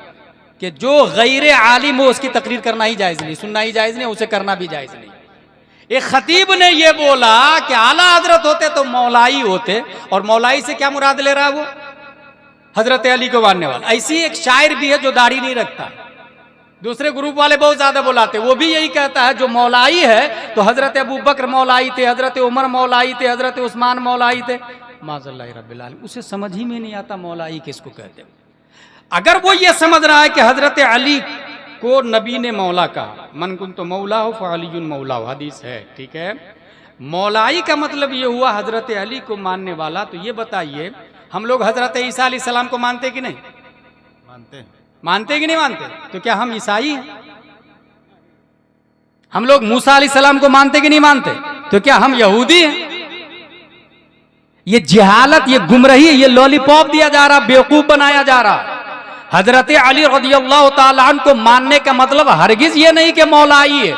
कि जो गैर आलिम हो उसकी तकरीर करना ही जायज़ नहीं, सुनना ही जायज़ नहीं, उसे करना भी जायज़ नहीं। एक खतीब ने यह बोला कि आला हजरत होते तो मौलाई होते, और मौलाई से क्या मुराद ले रहा है वो? हजरत अली को मानने वाला। ऐसी एक शायर भी है जो दाढ़ी नहीं रखता, दूसरे ग्रुप वाले बहुत ज्यादा बुलाते, वो भी यही कहता है जो मौलाई है तो हजरत अबू बकर मौलाई थे, हजरत उमर मौलाई थे, हजरत उस्मान मौलाई थे। माज़ल्लाह रब्बिल आलमीन, उसे समझ ही में नहीं आता मौलाई किसको कहते। अगर वो ये समझ रहा है कि हजरत अली को नबी ने मौला कहा, मन कुन तो मौला हो फ़अलियुन मौला हो, हदीस है, ठीक है। मौलाई का मतलब ये हुआ हजरत अली को मानने वाला। तो ये बताइए हम लोग हजरत ईसा अलैहिस्सलाम को मानते कि नहीं? मानते कि नहीं मानते? तो क्या हम ईसाई हैं? हम लोग मूसा अलैहिस्सलाम को मानते कि नहीं मानते? तो क्या हम यहूदी हैं? ये जहालत, ये गुमराही, ये लॉलीपॉप दिया जा रहा, बेवकूफ बनाया जा रहा। हजरत अली रज़ियल्लाहु ताला अन्हु को मानने का मतलब हरगिज ये नहीं कि मौलाई है,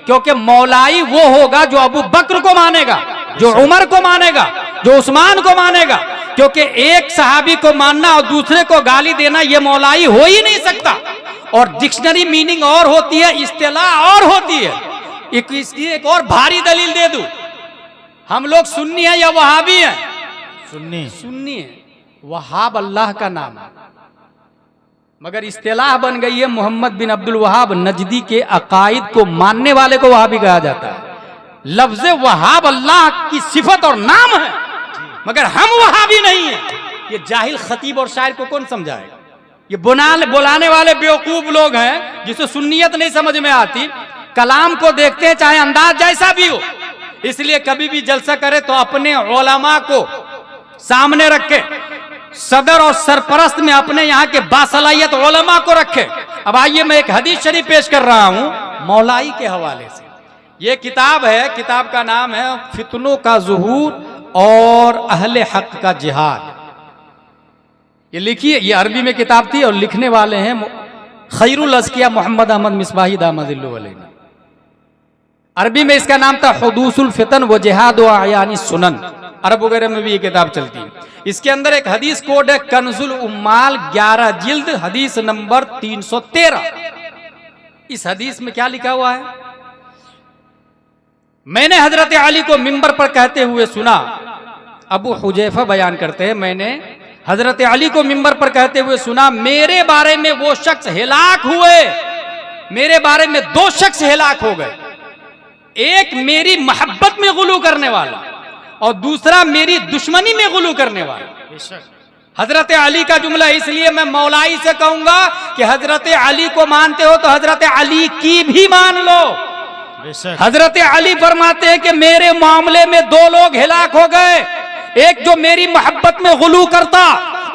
क्योंकि मौलाई वो होगा जो अबू बकर को मानेगा, जो उमर को मानेगा, जो उस्मान को मानेगा। क्योंकि एक सहाबी को मानना और दूसरे को गाली देना ये मौलाई हो ही नहीं सकता। और डिक्शनरी मीनिंग और होती है, इस्तिलाह और होती है। इसकी एक और भारी दलील दे दूं, हम लोग सुन्नी है या वहाबी है? सुन्नी है। वहाब अल्लाह का नाम है, मगर इस्तिलाह बन गई है मोहम्मद बिन अब्दुल वहाब नजदी के अकायद को मानने वाले को वहाबी कहा जाता है। लफ्ज़ वहाब अल्लाह की सिफत और नाम है, मगर हम वहाबी नहीं है। ये जाहिल खतीब और शायर को कौन समझाएगा? ये बुलाने वाले बेवकूफ लोग हैं जिसे सुन्नियत नहीं समझ में आती। कलाम को देखते हैं चाहे अंदाज जैसा भी हो, इसलिए कभी भी जलसा करे तो अपने उलमा को सामने रखे, सदर और सरपरस्त में अपने यहाँ के बासलाहियत उलमा को रखे। अब आइए मैं एक हदीस शरीफ पेश कर रहा हूँ मौलाई के हवाले से। ये किताब है, किताब का नाम है फितनों का ज़ुहूर और अहले हक का जिहाद। ये लिखिए, ये अरबी में किताब थी और लिखने वाले हैं खैरुल अज़किया मोहम्मद अहमद मिसबाही दामदिल्लु अलैहि। अरबी में इसका नाम था हुदूसुल फितन व जिहाद व अयानी सुनन। अरब वगैरह में भी ये किताब चलती है। इसके अंदर एक हदीस कोड है कंजुल उम्माल 11 जिल्द हदीस नंबर 313। इस हदीस में क्या लिखा हुआ है? मैंने हजरत अली को मिंबर पर कहते हुए सुना। अबू हुजैफा बयान करते हैं, मैंने हजरत अली को मिंबर पर कहते हुए सुना, मेरे बारे में वो शख्स हिलाक हुए, मेरे बारे में 2 शख्स हिलाक हो गए। एक मेरी मोहब्बत में गुलू करने वाला और दूसरा मेरी दुश्मनी में गुलू करने वाला। हजरत अली का जुमला, इसलिए मैं मौलाई से कहूंगा कि हजरत अली को मानते हो तो हजरत अली की भी मान लो। हजरत अली फरमाते हैं कि मेरे मामले में 2 लोग हिलाक हो गए, एक जो मेरी मोहब्बत में गुलू करता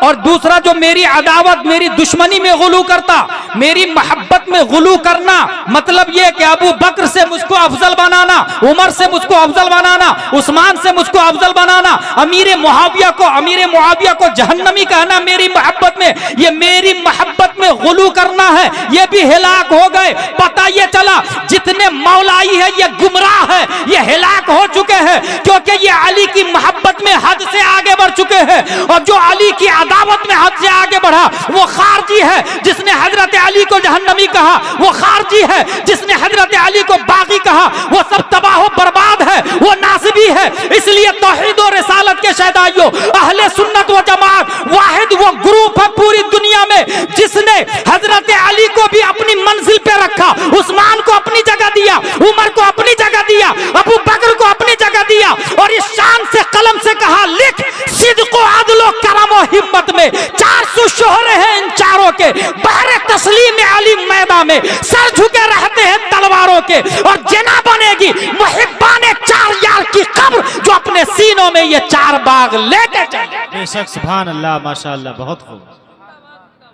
और दूसरा जो मेरी अदावत, मेरी दुश्मनी में गुलू करता। मेरी मोहब्बत में गुलू करना मतलब यह कि अबू बकर से मुझको अफजल बनाना, उमर से मुझको अफजल बनाना, उस्मान से मुझको अफजल बनाना, अमीर मुआविया को जहन्नमी कहना मेरी मोहब्बत में, ये मेरी मोहब्बत में गुलू करना है, ये भी हिलाक हो गए। पता ये चला जितने मौलाई है ये गुमराह है, ये हिलाक हो चुके हैं, क्योंकि ये अली की मोहब्बत में हद से आगे बढ़ चुके हैं। और जो अली की अदावत में हद से आगे बढ़ा वो खारजी है। जिसने हजरत अली को जहन्नमी कहा वो खारजी है। जिसने हजरत अली को बागी कहा वो सब तबाह बर्बाद है, वो नासिबी है। इसलिए तौहीद और रिसालत के शहदाइयों, अहले सुन्नत व जमात वाहिद वो ग्रुप है पूरी दुनिया में जिसने हजरत अली को भी अपनी मंजिल पे रखा, उस्मान को अपनी जगह दिया, उमर को अपनी जगह दिया, अबू बकर को अपनी जगह दिया और इस शान से कलम से कहा, लिख सिद्क़ अदल व करम व हिम्मत में 400 शोहरे हैं इन चारों के, बहरे तस्लीम अली मैदान में सर झुके रहते हैं तलवारों के, और जना बनेगी मुहिब्बाने 4 यार की कब्र जो अपने सीनों में ये 4 बाग लेके चले। बेशक सुभान अल्लाह, माशाअल्लाह, बहुत खूब।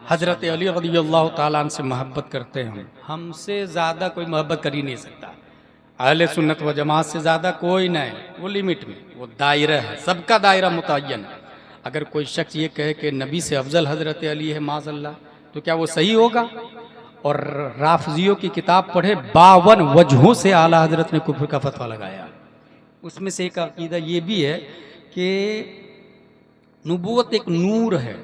हज़रत अली रज़ियल्लाहु ताला अन्हु से मोहब्बत करते हैं हमसे ज़्यादा कोई मोहब्बत कर ही नहीं सकता। अहले सुन्नत व जमात से ज़्यादा कोई नहीं, वो लिमिट में, वो दायरा है, सबका दायरा मुतय्यन। अगर कोई शख्स ये कहे कि नबी से अफजल हज़रत अली है माज़अल्लाह, तो क्या वो सही होगा? और राफजियों की किताब पढ़े, 52 वजहों से आला हज़रत ने कुफ्र का फतवा लगाया। उसमें से एक अकीदा ये भी है कि नबूवत एक नूर है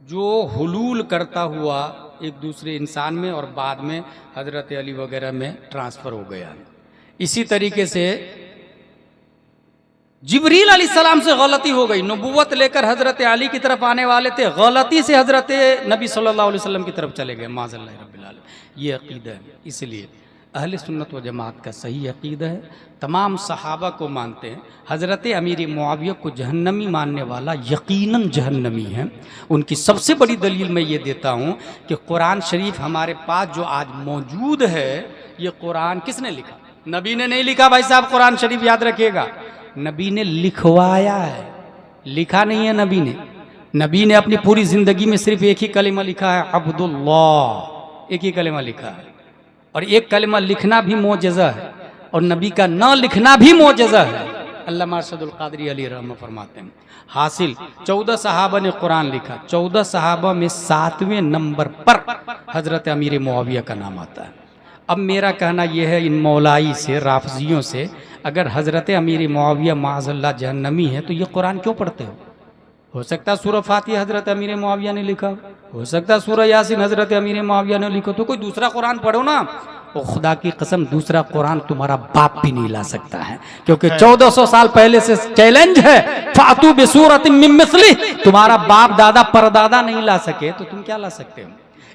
जो हुलूल करता हुआ एक दूसरे इंसान में और बाद में हज़रत अली वगैरह में ट्रांसफ़र हो गया। इसी तरीके से जिब्रील अलैहिस्सलाम से गलती हो गई, नबूवत लेकर हज़रत अली की तरफ आने वाले थे, गलती से हज़रत नबी सल्लल्लाहु अलैहि वसल्लम की तरफ चले गए माज़अल्लाह रब्बिल आलमीन। ये अकीदा है। इसलिए अहले सुन्नत व जमात का सही अकीदा है, तमाम सहाबा को मानते हैं। हज़रत अमीर मुआविया को जहन्नमी मानने वाला यकीनन जहन्नमी है। उनकी सबसे बड़ी दलील मैं ये देता हूँ कि कुरान शरीफ हमारे पास जो आज मौजूद है, ये कुरान किसने लिखा? नबी ने नहीं लिखा भाई साहब, कुरान शरीफ याद रखिएगा, नबी ने लिखवाया है, लिखा नहीं है नबी ने। नबी ने अपनी पूरी ज़िंदगी में सिर्फ एक ही कलिमा लिखा है, अब्दुल्लाह, एक ही कलिमा लिखा है। और एक कलिमा लिखना भी मोजज़ा है और नबी का न लिखना भी मोजज़ा है। अल्लामा अरशदुल क़ादरी अली रहमतुल्लाह फरमाते हैं, हासिल 14 सहाबा ने कुरान लिखा, 14 सहाबा में 7वें नंबर पर हज़रत अमीर मुआविया का नाम आता है। अब मेरा कहना यह है इन मौलाई से, राफजियों से, अगर हज़रत अमीर मुआविया माज़अल्लाह जहन्नमी है तो ये कुरान क्यों पढ़ते हो सकता है सूरह फातिहा हज़रत अमीर मुआविया ने लिखा, हो सकता है सूरह यासीन हज़रत अमीर मुआविया ने लिखा, तो कोई दूसरा कुरान पढ़ो ना। और खुदा की कसम दूसरा कुरान तुम्हारा बाप भी नहीं ला सकता है, क्योंकि 1400 साल पहले से चैलेंज है, फातू बिसूरतिन मिन मिस्ली, तुम्हारा बाप दादा परदादा नहीं ला सके तो तुम क्या ला सकते हो?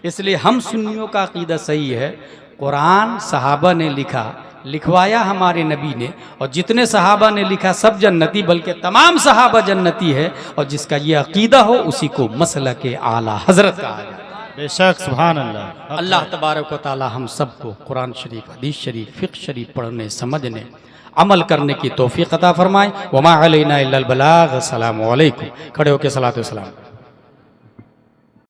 इसलिए हम सुन्नियों का अकीदा सही है, कुरान सहाबा ने लिखा, लिखवाया हमारे नबी ने, और जितने सहाबा ने लिखा सब जन्नती, बल्कि तमाम सहाबा जन्नती है, और जिसका ये अकीदा हो उसी को मसलक आला हज़रत कहा जाए। बेशक, सुभान अल्लाह। अल्लाह तबारक व तआला हम सबको कुरान शरीफ, हदीस शरीफ, फ़िक़्ह शरीफ पढ़ने, समझने, अमल करने की तौफ़ीक़ अता फरमाए। वमा अलैना इल्लल बलाग। अस्सलामु अलैकुम। खड़े होकर सलातो सलाम।